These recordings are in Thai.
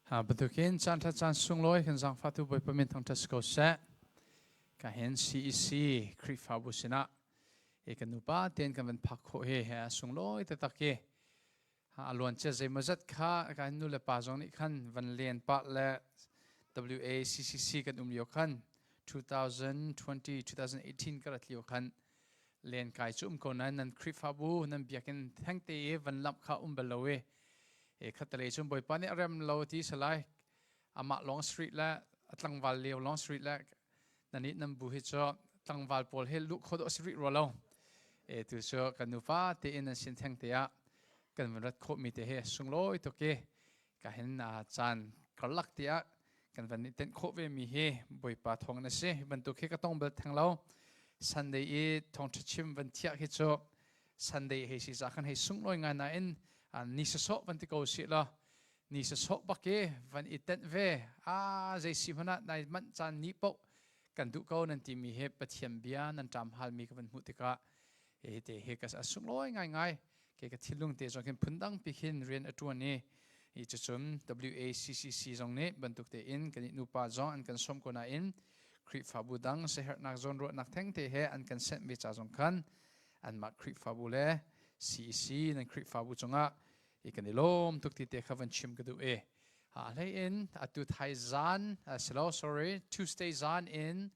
Betukin chan chan sung loi kan zang fatu boy pemint thang tasko se ka hen CEC krip fabusina kan nupa ten kan van pakho he sung loi te takke alwan che zai mazat kha ka nu le pa jong ni khan van len pa le WACC kan umlio khan 2020 2018 karat lio khan len kai chum ko nan krip fabu nan biakin thang te van lap kha belawe khatale chum boy pani ram lo ti salai ama long street la tlangwal leo long street la nani nam bu hi cho tlangwal pol he lu khodo street ro lo tu so kanupa te in sin thang te ya kan rat kho mi te he sungloi to ke ka hen chan kalak te ya kan van ten kho ve mi he boy pa thong na se ban tu ke ka tong bel thang lo Sunday e thong chim van tia hi cho Sunday he si za khan he sungloi nga na in ni se so van ti ko si la ni se so ba ke van iten ve zai si hona nai man chan ni po kan du ko nan ti mi he pathiam bia nan tam hal mi ka van mu te ka te he ka sung loi ngai ke ka thilung te so ken phundang pi khin ren atuan ni I chum WACC zong ne bantuk te in kan nu pa zong an kan som ko na in krip fabu dang se her nak zon ro nak theng te he an kan set mi cha zong khan an ma krip fabu le CEC nan krip fabu chunga ikan ilom tuk ti te khavan chim ka du lei in atu thai zan sorry Tuesday zan in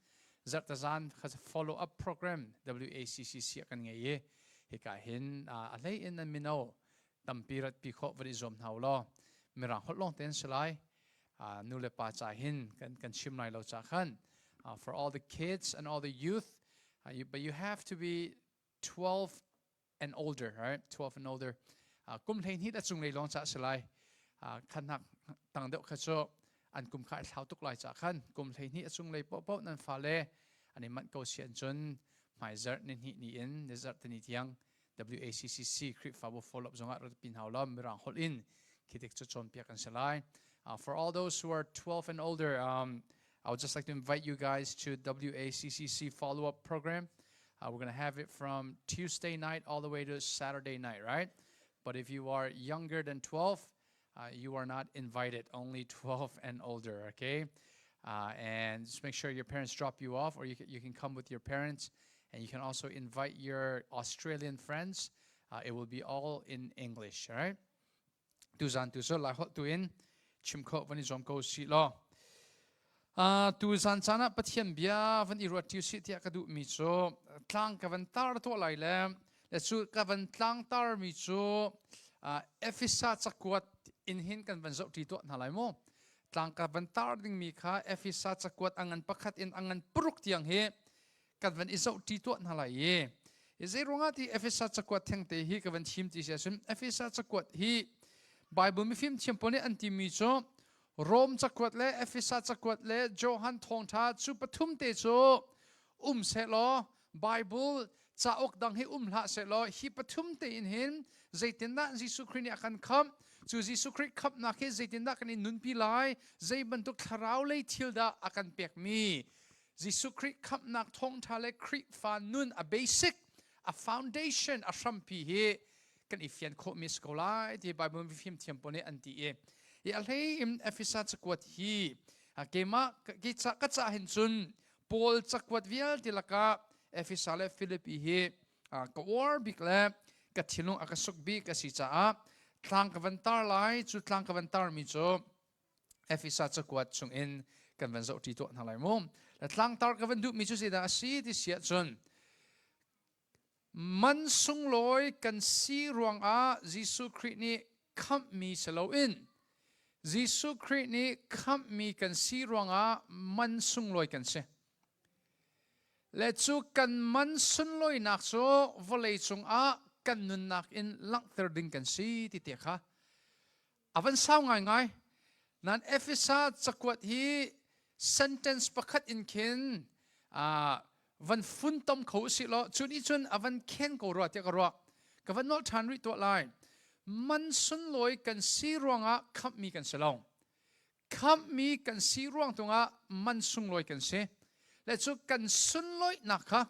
zarta zan khas follow up program WACC kan nge ye hika hin lei in an mino tampirat pi kho vari zom nau lo mirang hot long ten salai nu le pa cha hin kan chim nai lo cha khan for all the kids and all the youth but you have to be 12 and older, right? 12 and older. Kum thein hit achung lei long cha salai khanak tang deuh kha cho an kum khai thlau tuk lai cha khan kum thein hi achung lei po nan fa le ani man ko sian chun mai zart nin hi ni in desert ni tiang WACC krip fa bo follow up zonga ro pin haulam mirang hol in kitek cho chon pia kan salai for all those who are 12 and older I would just like to invite you guys to WACC follow up program. We're going to have it from Tuesday night all the way to Saturday night, right? But if you are younger than 12, you are not invited, only 12 and older, okay? And just make sure your parents drop you off, or you can come with your parents, and you can also invite your Australian friends. It will be all in English, all right? Tu zan tu so la hot tu in chim kho vani zom ko si lo. Tu zan chana pathian bia van irot tu si tia ka du mi cho tlang ka van tar to lai le chu ka van tlang tar mi cho EPHESA CAKUAT in hin kan van zo ti to na lai mo tlang ka van tar ding mi kha EPHESA CAKUAT angan pakhat in angan puruk tiang he kan van izo ti to na lai ye izai ronga ti EPHESA CAKUAT theng te hi ka van thim ti sia sun EPHESA CAKUAT hi Bible mi film chimpone anti mi cho Rome CAKUAT le EPHESA CAKUAT le Johan thong tha chu pathum te cho se lo Bible cha ok dang hi la se lo hi pathum te in hin zaitin da Jesu Christ ni akan kham chu Jesu Christ khap na ke zaitin da kan nun pi lai zai bantuk tharau le thil da akan pek mi Jesu Christ khap nak thong tha le Christ fa nun a basic a foundation a shrampi he kan ifian kho mi skolai ti Bible mi film thiampone anti I alhei im EPHESA CAKUAT hi kema ki cha ka cha hin chun Paul CAKUAT vial tilaka EPHESA le Philippi hi ka war bik le ka thilung akasuk bi ka si cha tlang ka vantar lai chu tlang ka vantar mi cho EPHESA CAKUAT chung in kan van zo ti to na lai mo la tlang tar ka van du mi chu si da si ti sia chun man sung loi kan si ruang Jesu Christ ni kham mi selo in Jesu Christ ni kham mi kan si ruanga man sung loi kan se le chu kan man sun loi nak so volei chung kan nun nak in lang ter ding kan si ti te kha avan saw ngai nan EPHESA CAKUAT hi sentence pakhat in kin van fun tom kho si lo chu ni chun avan ken ko ro te ka ro ka van no than ri to lai man sun loi kan si ruanga kham mi kan selong kham mi kan si ruang tunga man sung loi kan se le chu kan sun loi nak kha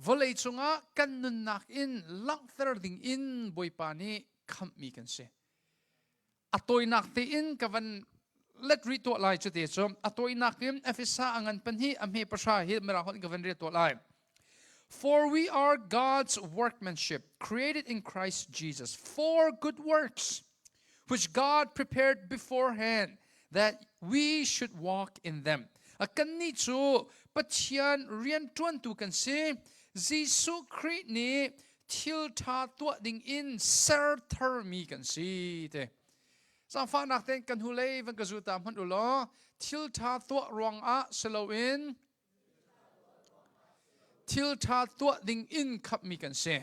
volei chunga kan nun nak in lang ther ding in boy pa ni kham mi kan se a toy nak te in kavan let read to lai chu te chom a toy nak im EPHESA angan pan hi am he pasha hi mera hon kavan read to lai. For we are God's workmanship, created in Christ Jesus, for good works, which God prepared beforehand, that we should walk in them. Akan ni chu pathian rian tuan tu kan se Jisu Christ ni thil tha tua ding in ser thar mi kan si te. Sa fa nak ten kan hulei van kazuta man ulo thil tha tua ruang a selo in thil tha tua ding in khap mi kan se.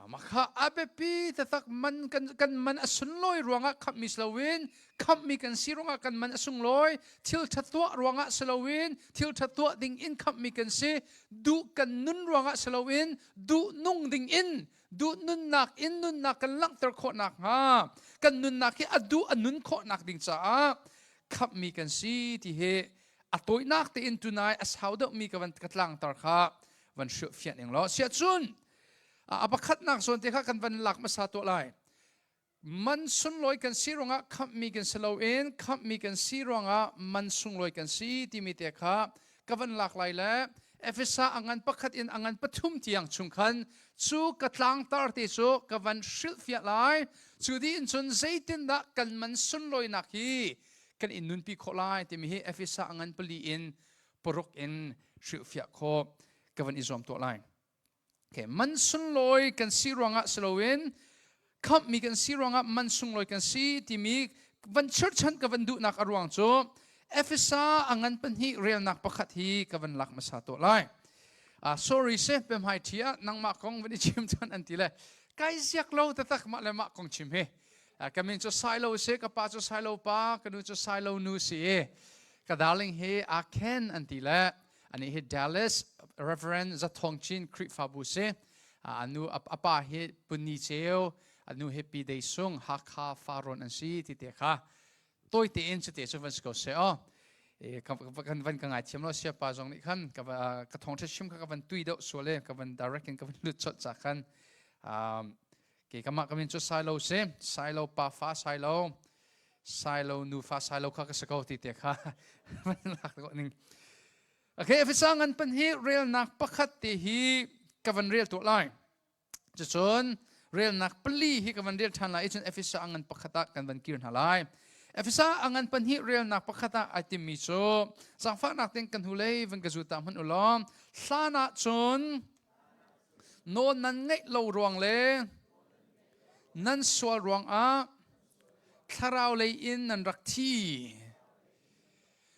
Maka abepi tatak man kan man asunloy ruanga khap mi slawin khap mi kan si ruanga kan man asungloy thil thatwa ruanga slawin thil thatwa ding in khap mi kan si du kan nun ruanga slawin du nung ding in du nun nak in nun nak kan lang ter kho nak ha kan nun nak hi adu anun kho nak ding cha khap mi kan si ti he atoy nak te in tunai as how do mi ka van katlang tar kha van shu fiat eng lo sia chun apakat nak son te kha kan van lak ma sa to lai man sun loi kan si ronga khap mi kan selo in khap mi kan si ronga man sung loi kan si ti mi te kha ka van lak lai la EPHESA angan pakhat in angan pathum tiang chung khan chu katlang tar te chu ka van shil fiat lai chu di in chun zaitin da kan man sun loi nak hi kan in nun pi kho lai ti mi hi EPHESA angan pali in porok in shil fiat kho ka van izom to lai. Okay, man sun loi kan si ronga slowin khap mi kan si ronga man sung loi kan si ti mi van church han ka van du nak arwang cho EPHESA angan pan hi real nak pakhat hi ka van lak masa to lai. Sorry se pem hai thia nang ma kong van chim chan an ti le kai ziak lo ta tak ma le ma kong chim he kamin cho Sailo se ka pa cho Sailo pa ka nu cho Sailo nu se ka darling he a ken an ti le ani he Dallas Reverend Zathongchin Krit Fabuse anu apa he puni cheo anu happy day sung hakha faron an si ti te kha toi te in te so van sko se kan van ka ngai thiam lo sia pa jong ni khan ka thong the shim ka van tui do so le ka van direct ka van lut chot cha khan ke kama kamin cho Sailo se Sailo pa fa Sailo nu fa Sailo kha ka sakau ti te kha van lak ko ning. Okay, EPHESA ngan pan hi real nak pakhat te hi kavan real to lai. Chon real nak pali hi kavan real than lai chon EPHESA angan pakhata kan van kirn halai. EPHESA angan pan hi real nak pakhata atim mi cho sang fa nak teng kan hulei van gazuta man ulom hlana chon no nan ngai lo ruang le nan swal ruang a tharau le in nan rakthi.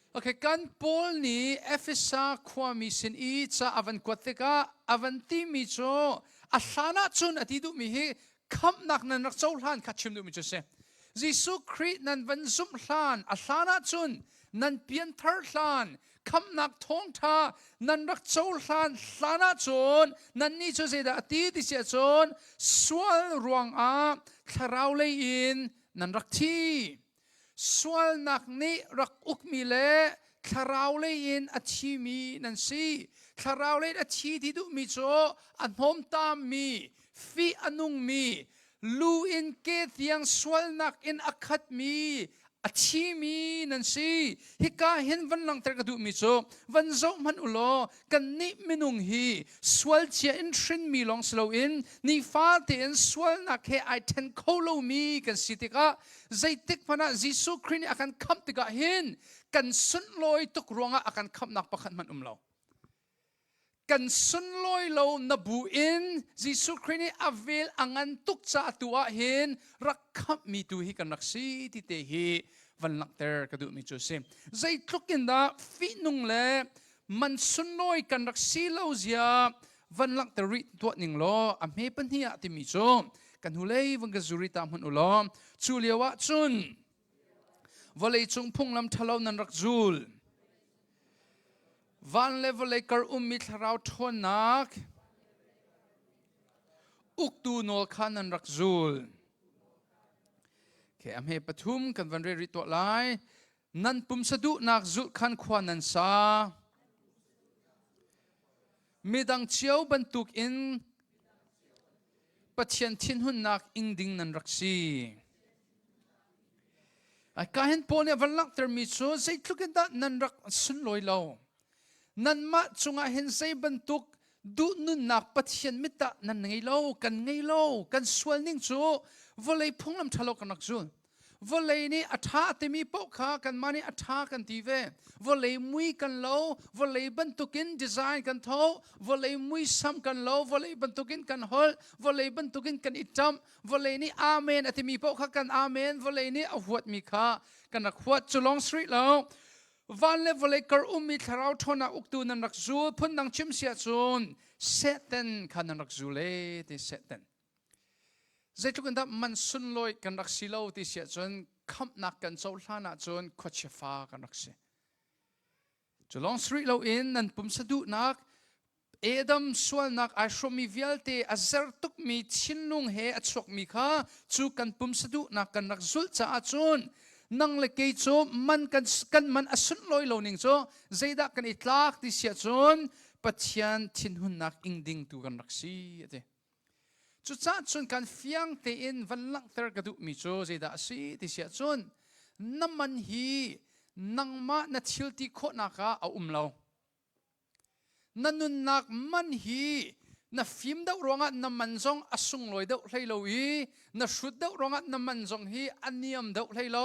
Okay, kan Paul ni EPHESA kwami sin I cha avan kwateka avanti mi cho ahlana chun atidu mi hi kham nak nan rak chol han khachim du mi cho se Jisu Christ nan van zum hlan ahlana chun nan pian thar hlan kham nak thong tha nan rak chol hlan hlana chun nan ni cho se da ati ti sia chun swal ruang a tharau le in nan rak thi swal nak ni rak uk mi le tharau le in athi mi nan si tharau le athi ti du mi cho anhom tam mi fi anung mi lu in ke tiang swal nak in akhat mi achi mi nan si hika hin van lang ter ka du mi cho van zo man ulo kan ni minung hi swal chia in trin mi long slow in ni fa te in swal nak he I ten kolo mi kan sitika zaitik pana Jisu Christ akan kham tika hin kan sun loi tuk ruanga akan kham nak pakhat man umlo kan sun loi lo nabu in Jisu Christ avel angan tuk cha tua hin rak kham mi tu hi kan raksi ti te hi van lak ter ka du mi chu sim zai tlukin da fi nung le man sun loi kan raksi lo zia van lak ter ri tu ning lo am he pan hi ati mi chu kan hulei van ga zuri tam hun ulo chuliawa chun volei chung phung lam thalo nan rak zul van level kar ummi tharau thon nak uktu nol khanan rakzul ke am he pathum kan van re to lai nan pum sadu nak zul khan khwanan sa midang chiao bantuk in ปัจเจียนทิ้นหุ่นนักอิงดิ่งนันรักซีการเห็นพอเนี่ยวันลักเตอร์มิโซใจทุกข์นันรักสุนลอยเรานันมาจงอาเห็นใจบรรทุกดูนุนนักปัจเจียนมิตรนันไงเรากันไงเรากันส่วนนิ่งจูวลัยพงลำทะเลาะกันนักจูวลัยนี่อัฐาเตมีปกขากันมานี่อัฐากันทีเววลัยมุยกันเราวลัยบรรทุกินดีไซน์กันเท่าวลัยมุยซ้ำกันเราวลัยบรรทุกินกันฮอลวลัยบรรทุกินกันอิจฉาวลัยนี่อาเมนอัตมีปกขากันอาเมนวลัยนี่อวดมีขากันนักวัดจุลองสตรีเราวันเล่วลัยกระอุ้มมีทาราวทนาอุกตูนันรักจูพุ่นนังชิมเสียจูนเซตันขันนันรักจูเล่ที่เซตันใจทุกคนมันสุนลอยกันรักสิเลวที่เสียจนคำนักกันเจ้าล้านาจนขดเชฟ้ากันรักสิจุลองสตรีเราเองนั่นปุ่มสะดุนักเอดัมส่วนนักอาชมีเวลเตอาเซร์ตุกมีชินลุงเฮอัชกมีข้าจูกันปุ่มสะดุนักกันรักจุลจ้าจนนั่งเล็กโจมันกันมันอสุนลอยเราหนึ่งโจใจดักกันอิตลักที่เสียจนปัจจัยทิ้นหุ่นนักอิงดิ่งตัวกันรักสิจุดจ้าจนการฟียงเตียนวันลังเตอร์กระดูมิโจใจด่าสิที่เสียจนน้ำมันฮีนังมาณทิลติโคนักเอาเรานั่นนุนนักมันฮีน่ะฟิมดาวรองน้ำมันจงอสุงลอยดาวไลโลฮีน่ะชุดดาวรองน้ำมันจงฮีอันเนียมดาวไลโล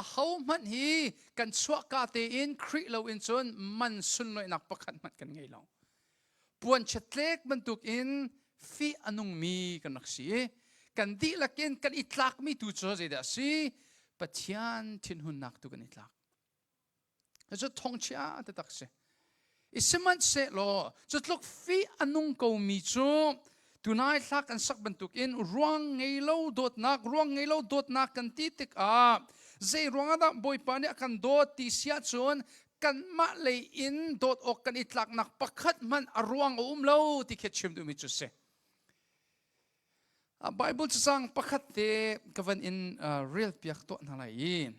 เขามันฮีกันสวกาเตียนคริโลอินจนมันสุนลอยนักประคันมันกันไงเราปวนเฉดเล็กมันตุกอินฟีอนุมีกันนักสีกันดีละกินกันอิตลักมีตัวโจใจเดสีปัจจัยทิ้นหุ่นนักตัวกันอิตลักจะท่องเที่ยวแต่ตักเสอิสมันเสโลจะลุกฟีอนุกูมีโจตัวนายลักกันสักบรรทุกอินร่วงไงเล่าโดดนักร่วงไงเล่าโดดนักกันตีติกใจร่วงอะไรบอยปานี่กันโดดตีเสียจนกันมาเลยอินโดดออกกันอิตลักนักปักขัดมันร่วงเล่าที่เขียนชิมดูมิจุเสBible จะสั่งประคัตเตกับวันอินเรียลเปียกตัวนั่นแหละ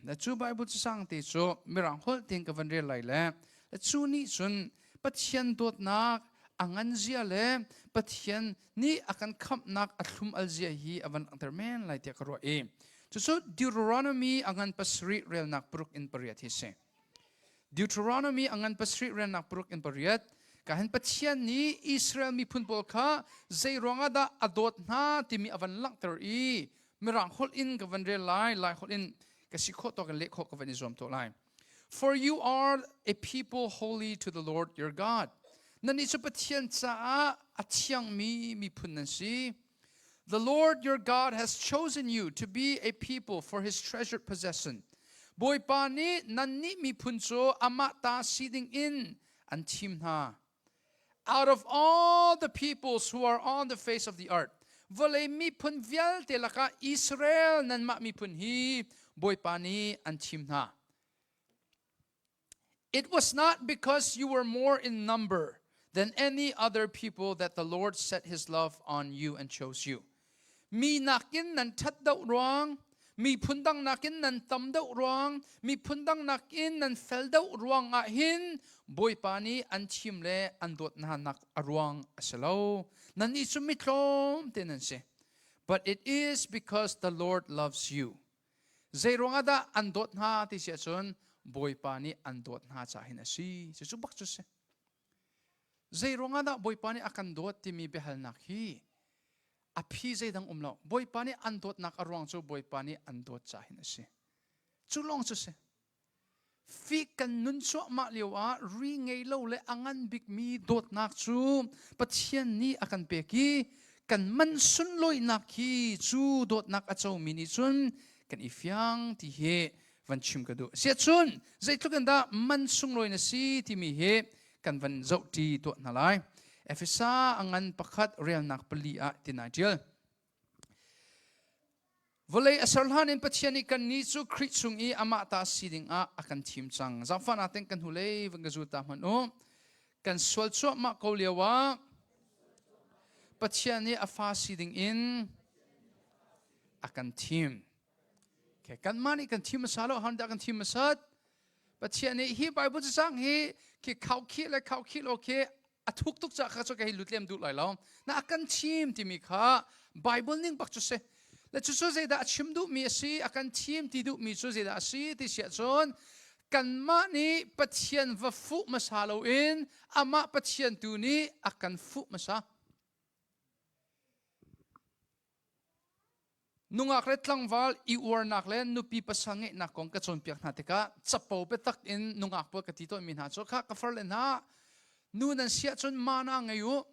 และชู Bible จะสั่งเตจูมีรังฮอลเตียงกับวันเรียลไรเล่และชูนี่ส่วนปัจจัยตัวนักอังันเจียเล่ปัจจัยนี่อาการขับนักอัลลุมอัลเจียฮีอวันอันเตอร์แมนไรเตียกรัวจู่ Deuteronomy อังันปัสริเรียลนักปรุกอินปริยัติเส Deuteronomy อังันปัสริเรียลนักปรุกอินปริยัติการเห็นปัจจัยนี้อิสราเอลมีพุ่นบอลข้าใจรองดาอดดนาที่มีอวันลักเตอร์มีรังฮอลอินกับวันเรียลไลฮอลอินกับสิโคตัวกันเล็กกับวันอิสรามตัวไล For you are a people holy to the Lord your God นั่นนี่จะปัจจัยจ้าอัจฉริมีพุ่นนั่นสิ The Lord your God has chosen you to be a people for His treasured possession บอยปานี้นั่นนี่มีพุ่นโจอามาตาซีดิงอินอันทิมนาOut of all the peoples who are on the face of the earth, v'lei mi pun vial te laka Israel nan ma mi pun hi boy pani antimna. It was not because you were more in number than any other people that the Lord set His love on you and chose you. Mi nakin nan tat daw ruang, mi pundang nakin nan tam daw ruang, mi pundang nakin nan fel daw ruang ahin.Boy pani an chim le an dot na nak arwang asalaw nan isumitlom tenanse but it is because the Lord loves you zairongada an dot na ti sia chon boy pani an dot na cha hin asi se subak chu se zairongada boy pani akan dot ti mi behal nak hi aphi zaidang umlo boy pani an dot nak arwang chu boy pani an dot cha hin asi chulong chu seฟีกันนุนสวมาเลียวรีไงเล่าเลยอังันบิกมีโดดนักจูปัจจัยนี้อาการเปกีกันมันสุนลอยนักฮีจูโดดนักอาเจ้ามินิจุนกันอีฟยังที่เฮวันชิมกันดูเสียจุนใจทุกกันดามันสุนลอยนะสิที่มีเฮกันวันเจ้าที่ตัวนั่นเลยเอฟเฟซ่าอังันประคัดเรียลนักปลีอาตินาเจลวลัยอัศรหันปัจจัยนี้กันนี้จูคริสซุงอีอามาตาสีดิงอากันทีมจังจำฟังอาเต็งกันหุเลยวันกันจูตามันโอกันสวดสวดมาเกาเลียวะปัจจัยนี้อาฟ้าสีดิงอินอากันทีมแค่กันมานี่กันทีมมาซาโลฮันดากันทีมมาสัดปัจจัยนี้ฮีไบเบิลจะสั่งฮีคือเขาคิดและเขาคิดโอเคทุกจากเขาจะให้ลุดเลี่ยมดูไหลแล้วน่าอากันทีมที่มีข้า Bible ning bak chu se le chu chu zeda chim du mi si akan thim ti du mi chu zeda si ti sia chon kan ma ni pathian va fu masalo in ama pathian tu ni akan fu masa nungak le tlangwal I war nak le nupi pasange na kong ka chon piak na teka chapo pe tak in nungak po ka tito min ha cho kha ka far le na nu nan sia chon mana ngayu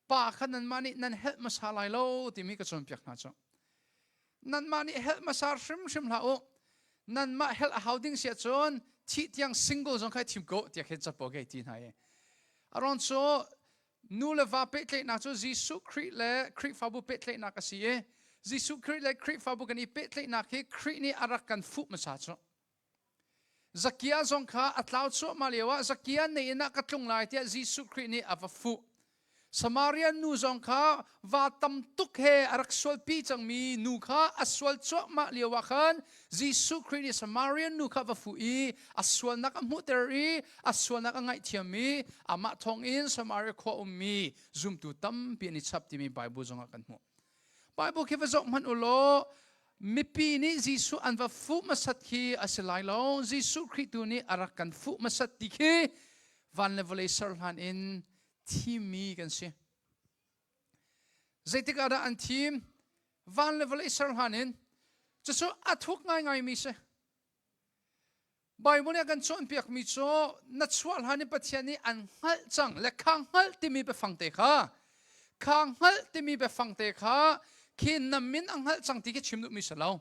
pa khan nan mani nan help masalai lo ti mi ka chon piak na cho nan mani help masar shim la o nan ma help housing sia chon thi tiang single jong khai thim ko ti khe chapo ge tin ha e aron so nu le va pe tle na cho jisu Christ le Christ fa bu pe tle na ka si e Jisu Christ le Christ fa bu kan I pe tle na ke Christ ni arakan fu masa cho Zakia zong kha atlaw cho malewa Zakia ne na ka tlung lai tia Jisu Christ ni ava fu Samaria nu zong kha va tam tuk he arak sol pi chang mi nu kha aswal cho malewa khan Jisu Christ ni Samaria nu kha va fu I aswal nak amu teri aswal nak ngai thiam mi ama thong in Samaria kho mi zoom tu tam pi ni chap ti mi Bible zong kan mu Bible ke vazok man ulo mipi ni Jisu an va fu masat ki asilai lo Jisu Christu ni arakan fu masat ti ki van level sarhan in timi kan si zaitik ada an team van level sarhan in so athuk ngai mi se Bible ni kan chon piak mi cho natsual hani pathiani an hal chang le khang hal ti mi be fangte kha khang hal ti mi be fangte kha khi namin ang hal chang ti ke chimnu mi salo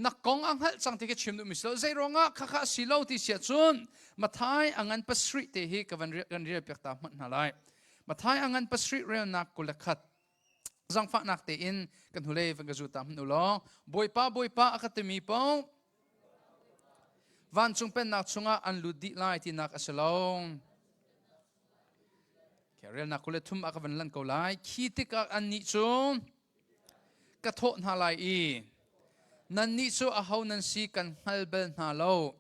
nakong ang hal chang ti ke chimnu mi salo zai ronga kha silo ti sia chun mathai angan pasri te hi kavan ri pek ta man halai mathai angan pasri re nak kulakhat zang fa nak te in kan hule van gazu tam nu lo boipa akatemi po van chung pen nak chunga an ludi lai ti nak asalong kerel nak kule thum akavan lan ko lai khitika an ni chung ka tho na lai I nan ni chu a ho nan si kan halbel na lo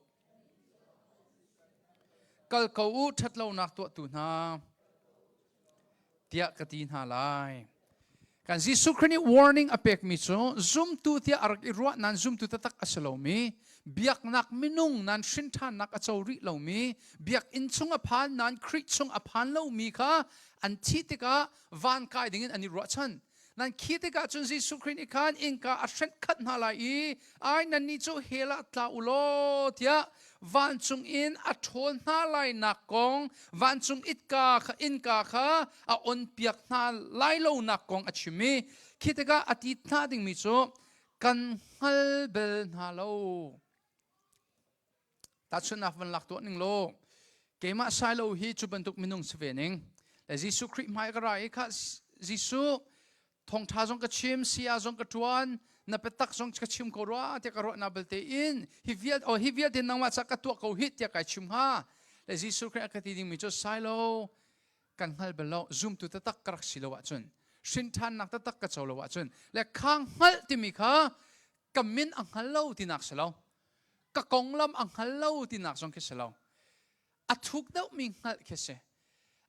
kal ko u that lo nak to tu na tia ka tin ha lai kan Jisu Christ warning apek mi chu zoom tu tia ar irwa nan zoom tu tatak asalo mi biak nak minung nan shin than nak achori lo mi biak in chung a phan nan Christ chung a phan lo mi kha an thi tika van kai dingin ani ro chan nan khitika chun Jisu Christ ni khan inka ashen khat na lai ai nan ni chu hela tla ulo tia van chung in a thon na lai nakong van chung itka kha inka kha a on piak na lai lo nakong achimi khitika ati thna ding mi chu kan hal bel na lo ta chun na van lak to ning lo keima Sailo hi chu bantuk minung sevening la Jisu Christ mai ka rai kha Jisu thong tha jong ka chim sia jong ka tuan na petak jong ka chim ko ra te ka ro na belte in hi viat din nang ma cha ka tu ko hit ya ka chim ha le Jisu Christ ka ti ding mi cho Sailo kan hal belo zoom tu ta tak krak silo wa chun shin than nak ta tak ka cholo wa chun le khang hal ti mi kha kamin ang halo ti nak salo ka konglam ang halo ti nak jong ke salo athuk dau mi hal ke se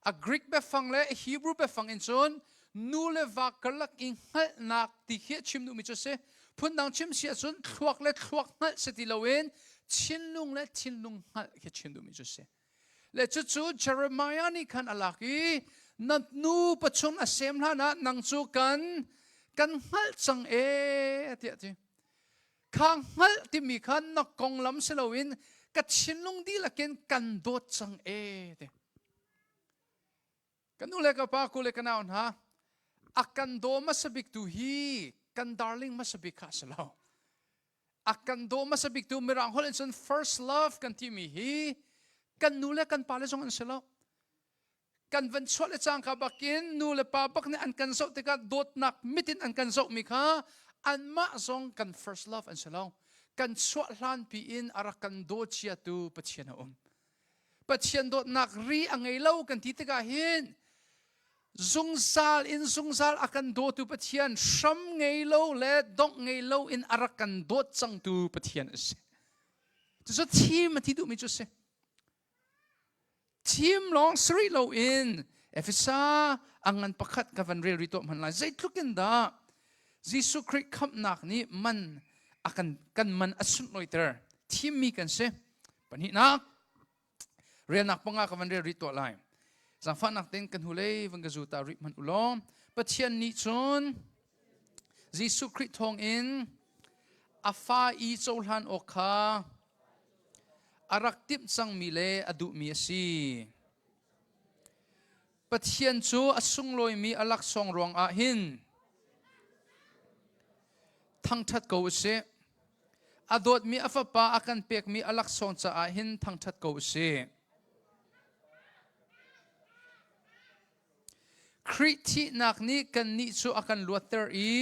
a Greek be fang le Hebrew be fang in chun nu le va kalak in hal nak ti he chim nu mi cho se phun dang chim sia chun thuak hal se ti loin chinlung hal ke chim nu mi cho se le chu Jeremiah ni khan alaki nan nu pachun asem la na nang chu kan hal chang e ti khang hal ti mi khan na kong lam se loin ka chinlung di la ken kan do chang e te kanu le ka pa ku le kana on ha akan do masabik tu hi kan darling masabik ka salo akan do masabik tu mirang hol in first love kan ti mi hi kan nule kan pale jong an salo kan van chole chang ka bakin nule pa bak ne an kan so te ka dot nak mitin an kan so mi kha an ma zong kan first love an salo kan so hlan pi in arakan do chia tu pathian pathian dot nak ri angai lo kan ti te ka hin zungsal akan do tu pathian sham ngei lo le dok ngei lo in arakan dot chang tu pathian ase so team ti du mi chu se team long sri lo in EPHESA angan pakhat ka van rel rito man la zai tlukin da Jisu Christ kham nak ni man akan kan man asun loiterทีมมีกันเสปัญหานักเรียนนักปังอากันเรียนริตัวไลสังฟันนักเต้นกันหูเล่วังกจูตาริมันอุลอมปัจเจียนนิชนยิสุคริสต์ทองอินอาฟาอีโจลันโอคาอารักติบสังมิเลอดุมีสีปัจเจียนจูอสุงลอยมีอลักซองรวงอาหินทั้งทัดกูเสอดดมีอฟปาอากันเปียกมีอลักซองจะอาหินทั้งทัดกูเสคริตินักนี้กันนิจูอากันลวดเตอร์อี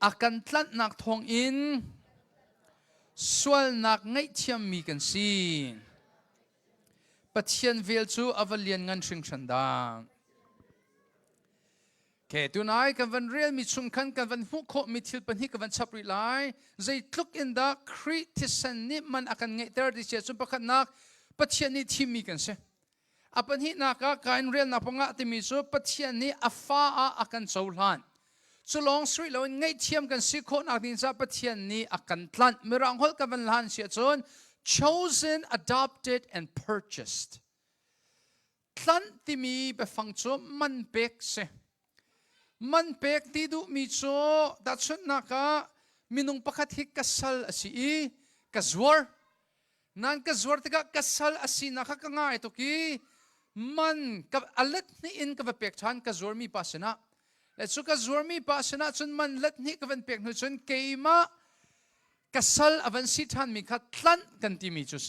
อากันทลัดนักทองอินส่วนนักไงเทียมมีกันสีปัจเจียนเวลจูอวเลียนงันชิงชันดังแค่ตัวนายกันวันเรียนมีชุมขันกันวันหุกโคมีทิลปันฮิกันวันชับริไลใจทุกอินดาคริติสันนิมันอากันไงเตอร์ดิเชียจุนประคันนักปัจเจียนนี้ทีมมีกันเสอาปัญหานักการเรียนนักปังอาติมิจูปัจเจียนนี้อาฟ้าอากันโจลันจุลองสวยเราไงเทียมกันสิโคนักดินซาปัจเจียนนี้อากันทลันมีรังหดกันวันลันเสียจน chosen adopted and purchased ทลันที่มีไปฟังจูมันเป็กเสมันเป็กที่ดูมีจูดัชนักมีนุ่งประคัดฮิกัสซัลอสีกัสวอร์นั่นกัสวอร์ที่กัสซัลอสีนักก็ง่ายตุกี้มันกับอเล็ดนี่อินกับเป็กชันกัสวอร์มีปัสนะและสุกัสวอร์มีปัสนะจนมันเล็ดนี่กับเป็กหนึ่งจนเกยมากัสซัลอวันสิทันมีขัดลันกันที่มีจุดเส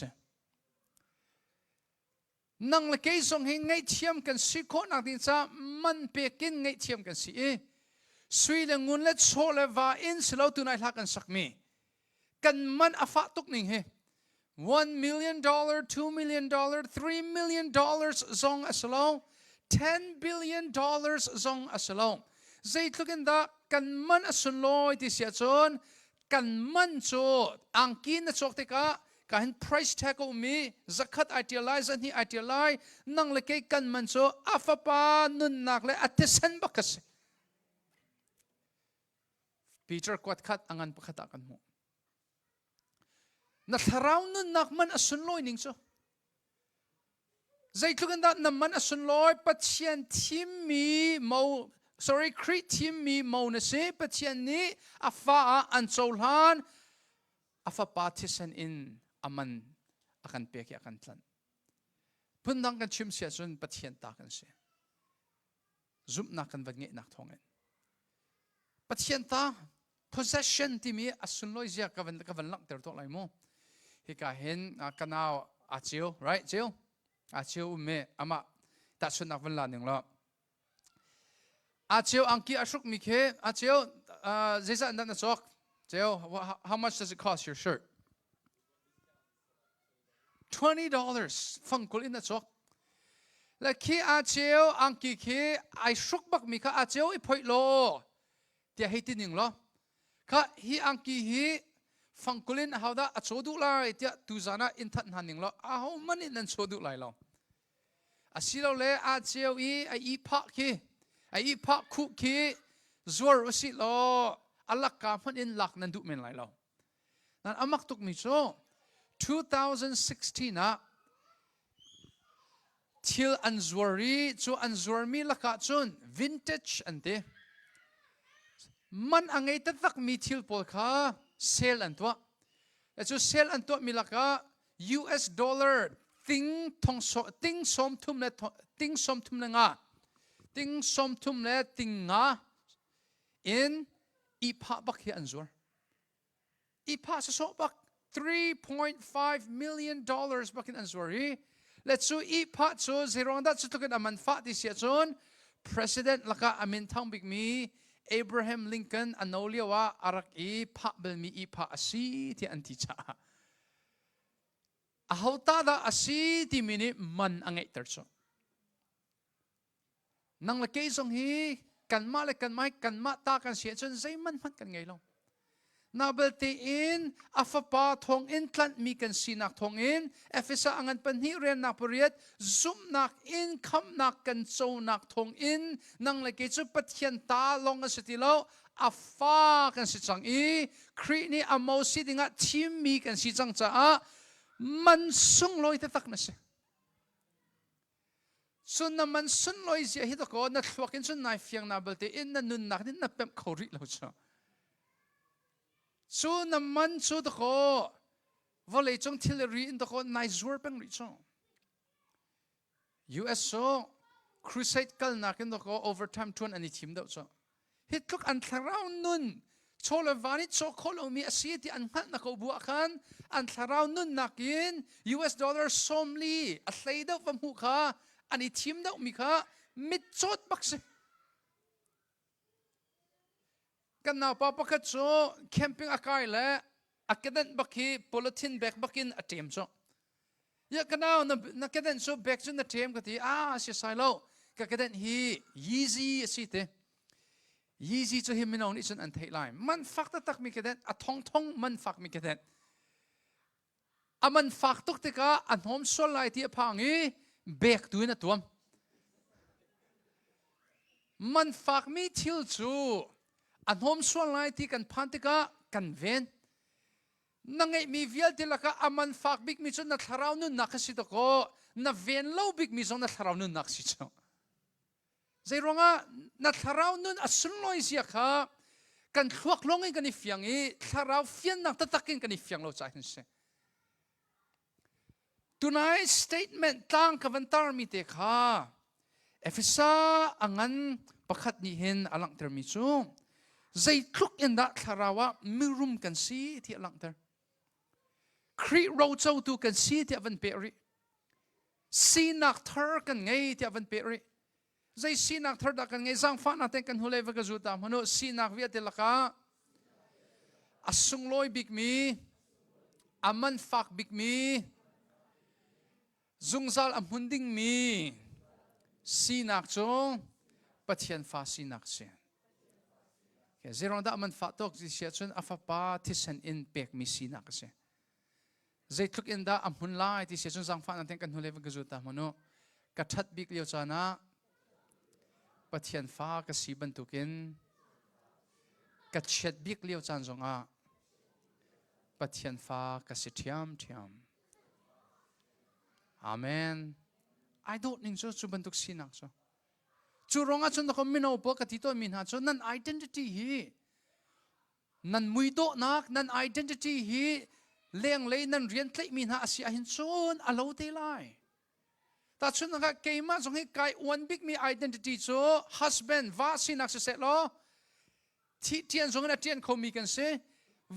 นังเล็กส่งให้ไงเทียมกันสิโคนักดินซามันเปกินไงเทียมกันสิสวีเดนงุนเล็ดโซเลวาอินสโลตุนายทักกันสักมีกันมันอาฟัตุกนิ่งเฮ$1 million, $2 million, $3 million zong asalo, $10 billion zong asalo. Zay tukin da kan man asunloy ti siya chon kan man cho angkin na chok tika kahin price tag o mi zakat idealize ani idealize nang lekay kan man cho afapa nun nakle atesen bakas. Peter kwat kat angan pakatakan mo. Natharaw nun nakman asunloy ning so. Zay tukan da naman asunloy patyan timi mo Krit timi mo na si patyan ni afa ansolhan afa patisan in aman akan peki akan tlan. Pundang kan chim siya sun patyan takan siya. Zoom na kan vagngi naktongen. Patyan ta possession timi asunloy siya kavan lang terto lay mo. Hikahin kanaw achil, right? Achil? Achil ume ama tatsun nakvan laning lo. Achil angki ashuk mikhe. Achil, zisa andan na chok. Achil, how much does it cost your shirt? $20. Fangkul in na chok. Laki achil angki ki ashuk bak mikha achil ipoy lo. Tia hitining lo. Ka hi angki hi Fangkulin how da at sodu lai tia tuzana intat haning lo aho manin nan sodu lai lo asilo le at seo I pak ki I pak ku ki zor usi lo alak ka man in lak nan du men lai lo nan amak tuk mi so 2016 na til anzwari chu anzwarmi laka chun vintage ante man angai tatak mi til pol kha sale and what? Let's just sale and what milaka US dollar ting som tum le nga ting som tum le ting nga in ipa bak hi anzur ipa sa so bak $3.5 million bak in anzuri let's so ipa so zero that so tukan aman fa this ya chon president laka amin thang big me Abraham Lincoln anoliwa arak pa belmi ipa asi ti anticha. Ahauta da asi ti mini man angai terso. Nang lakay song hi kan ma kan mai kan ma ta kan siya chon zay man kan ngay long. นาเบลตีอินอัฟปาทองอินคลันมีกันสีนักทองอินเอฟเฟซ่าอันปันหิเรียนนักปริยัติซุมนักอินคำนักกันโจนักทองอินนั่งเลยกิจุปัทยันตาลงกันสิติโลอัฟฟ้ากันสิจังอีครีนี่อโมสิดิงะทีมมีกันสิจังจ้ามันสุ่งลอยแต่ตักนะสิส่วนนั้นมันสุ่งลอยเสียฮิตก็นัดว่ากินส่วนนายเฟียงนาเบลตีอินนั่นนุนนักนี่นับเป็นเขาริเราจ้าส่วนนั้นมันส่วนตะโกว่าเลยจงทิลรีอินตะโกนายจวบเป็นริจง US โซครูเซตกันนักอินตะโก overtime ทวนอันนี้ทีมเดียวจ้ะฮิตทุกอันทาราวนุนโชลวานิโชโคลมีอาศัยที่อันหันนักเอาบัวกันอันทาราวนุนนักอิน US dollar สมลีอัศยเดียวฟังหูข้าอันนี้ทีมเดียวมีข้ามิดโจดบักเซกันนาปาปะกัดโซแคมปิ้งอากาศและอากาศบักฮีโพลิทินแบกบักินอัตเทมโซยากันเอานักการโซแบกจนอัตเทมก็ที่เสียสายโลกกันนั้นฮียีซีสิเตยีซีจะเห็นไม่นองนี่จนอันเทไลน์มันฟักตะตักมีกันนั้นอัทองมันฟักมีกันนั้นมันฟักตุกติกาอันหอมส่วนลายที่พังฮีแบกตัวนั่นตัวมันฟักมีทิลจูอันหอมส่วนลายที่กันพันติกากันเวนนั่งไงมีเวียลที่ละก็มันฟักบิ๊กมีจนนัดราวนุนนักสิตะโกนับเวนเล่าบิ๊กมีจนนัดราวนุนนักสิจ้าใจร้องนัดราวนุนอัศนลอยเสียค่ะกันขวักลงกันอีฟียงอีทาราวเฟียนนักตะตักกันอีฟียงเราใจเห็นเสียตุนายสเตทเมนต์ตั้งกับวันตาร์มีเตะค่ะเอฟซ่าอังันประคัดนี้เห็นอลังเตอร์มิจูใจทุกอินดักทาราวะมิรุมกันสีที่อลังเตอร์ครีเราเจ้าตัวกันสีที่วันเปรีสีนักเธอกันไงที่วันเปรีใจสีนักเธอดักกันไงจังฟ้านาเต็งกันหัวเลวกันจุดตามมนุษย์สีนักเวียดเดลักะอสุงลอยบิกมีมันฟักบิกมีจุงซัลมุนดิ้งมีสีนักโจปัจจัยฟ้าสีนักเสียแค่เจรอนดามันฟักตกที่เสียจนอัฟปาที่เซนอินเปกมีสีนักเสียใจทุกอินดามุนไลที่เสียจนจังฟ้านาเต็งกันหัวเลวกันจุดตามมนุษย์กระทัดบิกเลียวจานะปัจจัยฟ้ากสีบรรทุกินกัดเช็ดบิกเลี้ยวจานจงปัจจัยฟ้ากสีเทียมอาเมนไอดอลนิ่งจูบรรทุกสีนักจูร้องจนตะคมินเอาปกติตัวมินหาจนนั่น identity ฮีนั่นมุยโตนักนั่น identity ฮีเลี้ยงเลยนั่นเรียนเคลมินหาอาศัยหินจนอโลเทไลแต่ชุดนั้นก็เกี่ยมาสงให้กายวันบิ๊กมี identity โซ่ husband ว่าสินักเสร็จแล้วที่เทียนสงให้เทียนเขามีกันเสีย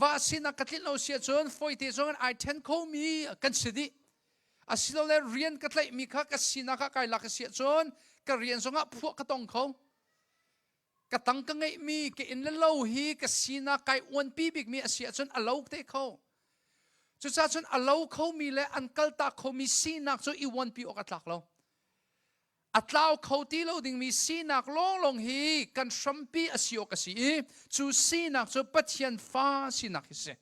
ว่าสินักกัดลิ้นเราเสียจนฝอยที่สงให้ไอเทนเขามีกันสิดิอาศัยเราเรียนกัดเลยมีข้ากัดสินักกายหลักเสียจนก็เรียนสงให้พวกกระตองเขากระตังกังไงมีกินแล้วเราฮีกัดสินักกายวันปีบิ๊กมีเสียจนอโลกเตะเขาจุดจนอโลเขามีและอันกัลตาเขามีสีนักจนอีวันปีออกอัตลักเราอัตลาวเขาที่เราดึงมีสีนักลงฮีกันชัมปีอาศัยอกสีจูสีนักจนปัจจัยฟ้าสีนักเสีย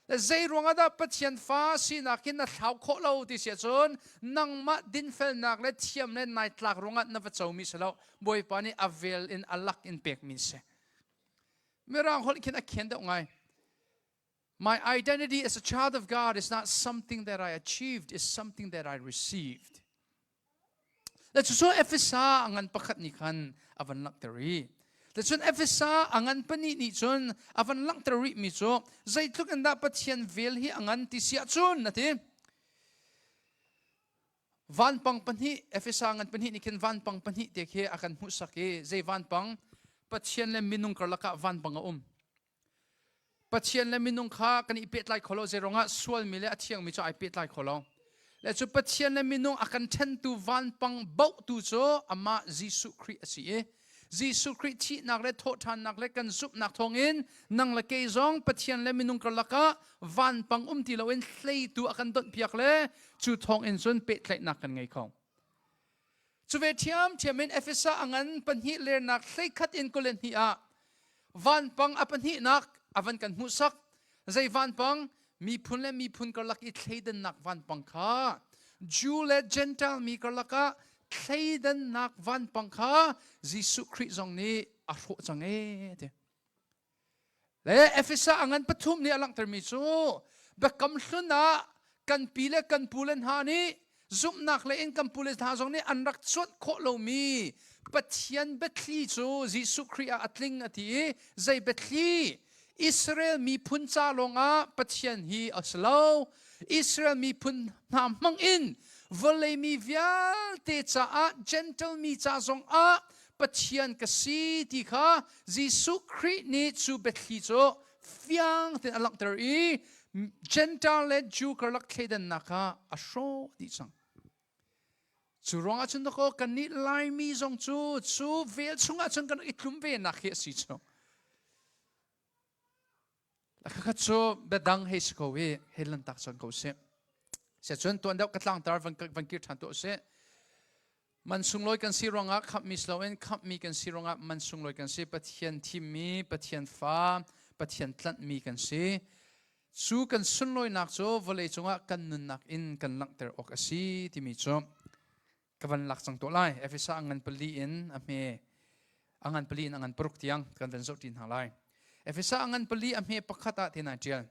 และใจรวงadaปัจจัยฟ้าสีนักกินนัดเขาโคเราที่เสียจนนั่งมาดินเฟลนักและเทียมและนายตลักรวงนับเจ้ามีเสลาบอยปานีอเวลอินอลักอินเปกมีเสเมื่อเราคนคิดนักเขียนได้ไงMy identity as a child of God is not something that I achieved, it's something that I received. และจุดส่วนเอฟเอซ่าอันประคัดนิคันอวันลักตรี แต่ส่วนเอฟเอซ่าอันปนินิจนอวันลักตรีมิโซใจทุกอันดับปัจจัยเวลฮีอันที่เสียจนนะทีวันปังปนิเอฟเอซ่าอันปนินิคันวันปังปนิเด็กเฮอากันมุสักเฮใจวันปังปัจจัยเลมินุงกระลักวันปังปัจจัยและมินุงข้ากันอีเป็ดไลขอลเจรงะส่วนมีและเที่ยงมีจ่อไอเป็ดไลขอลและจุดปัจจัยและมินุงอากันเทนตูวันปังเบาตูโจอามายิสุคริสต์ยิสุคริสต์ที่นักเล่โทษทานนักเล่กันซุปนักทองอินนังละเกยจงปัจจัยและมินุงกระลักวันปังที่เราเอ็นเลตัวอากันต้นเพียกเล่จุดทองอินส่วนเป็ดไลนักกันไงเขาจุดเวทียมเทียมินเอฟเอซ่าอันปัญหิเลนักเลขัดอินกุเลนฮีอาวันปังอปัญหินัก avan kan musak zai van pang mi phun karlak I thleidan nak van pang kha Jew le Gentile mi karlaka thleidan nak van pang kha Jisu Christ zong ni a ro chang te le EPHESA angan pathum ni alang termi chu bekam hluna kan pile kan pulen ha ni zum nak le in kan pulen ha zong ni anrak chot kho lo mi pathian betli chu Jisu Christ a atling ati zai betli Israel mi phun cha longa pathian hi aslo Israel mi phun na mang in volei mi vial te cha a gentle mi cha zong a pathian ka si ti kha Jisu Christ ni chu betli cho fiang ten alak ter I Gentile le Jew karlak thleidan naka asho di chang chu ronga chun ko kan ni lai mi zong chu vel chunga chun kan itlum ve na khe si cho lakha cho bedang he sko we helan tak chang ko se chun ton dau katlang tar van kir than to se man sungloi kan si ronga khap mi slowen khap mi kan si ronga man sungloi kan si pathian thim mi pathian fa pathian tlant mi kan si chu kan sunloi nak cho vole chunga kan nun nak in kan lang ter ok asi ti mi cho kavan lak chang to lai EPHESA angan pali in ame angan pali in angan pruk tiang kan den zo tin halai EPHESA angan pali ame pakhata tina tial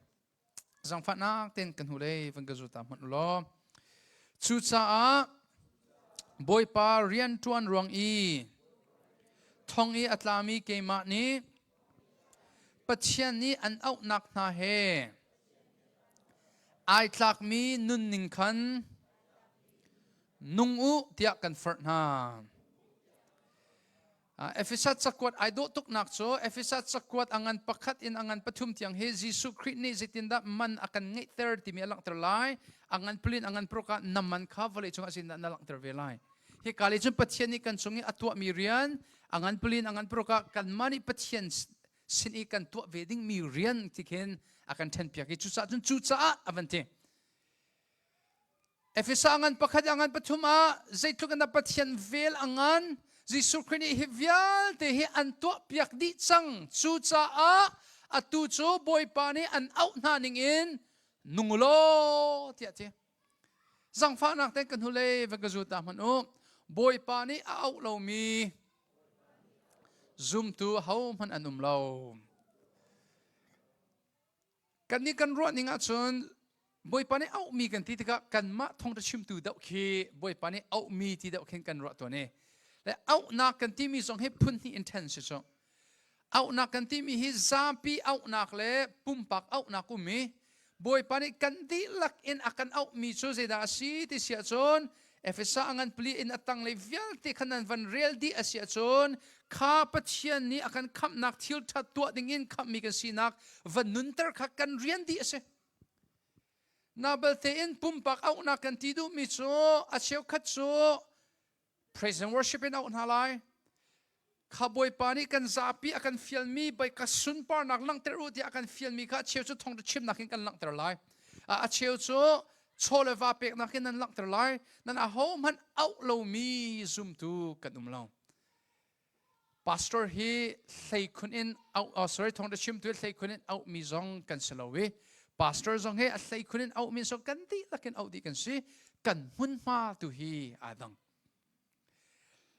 zang phat nak ten kan hule van ga zuta man lo chu cha a boy pa rian tuan ruang I thong I atlami ke ma ni pathian ni an au nak na he ai tlak mi nun ning khan nung u tia kan fert na EPHESA CAKUAT I do tuk nak cho EPHESA CAKUAT angan pakhat in angan pathum tiang he Jisu Christ ni zitinda man akan ngai 30 mi alang terlai angan plin angan proka naman kha vale chunga sin na lang ter velai he kali chun pathian ni kan chungi atwa mi rian angan plin angan proka kan mani pathian sin I kan tu wedding mi rian tikhen akan ten pia ki chu cha avante EPHESA angan pakhat angan pathuma zaituk na pathian vel angan Jisu Christ hi vial te hi an tu piak di chang chu cha a atu chu boy pa ni an out na ning in nungulo tia che zang fa nak te kan hule vagazu ta man o boy pa ni a out lo mi zoom tu how man anum lo kan ni kan ro ninga chun boy pa ni out mi kan ti ka kan ma thong ta chim tu dau khi boy pa ni out mi ti dau khen kan ro to ne le out na kan ti mi song he phun ni intense so out na kan ti mi hi zampi out nak le pumpak out na ku mi boy pa ni kan ti lak in akan out mi so zeda si ti sia chon EPHESA angan pli in atang le vial te khanan van real di asia chon kha pathian ni akan kham nak thil that tu ding in kham mi kan sinak van nun ter kha kan rian di ase nabel te in pumpak out na kan ti du mi cho a cheu khat cho praise and worship in out halai khaboy pani kan zapi akan fial mi by kasun par nak lang ter uti akan fial mi kha cheu chu thong de chim nakin kan lang ter lai a cheu chu chole va pek nakin nan lang ter lai nan a home han out lo mi zoom tu kan lo pastor hi hlei khun in out sorry thong de chim tu hlei khun in out mi zong kan selawi pastor zong he a hlei khun in out mi so kan ti lakin out di kan si kan hun ma tu hi adang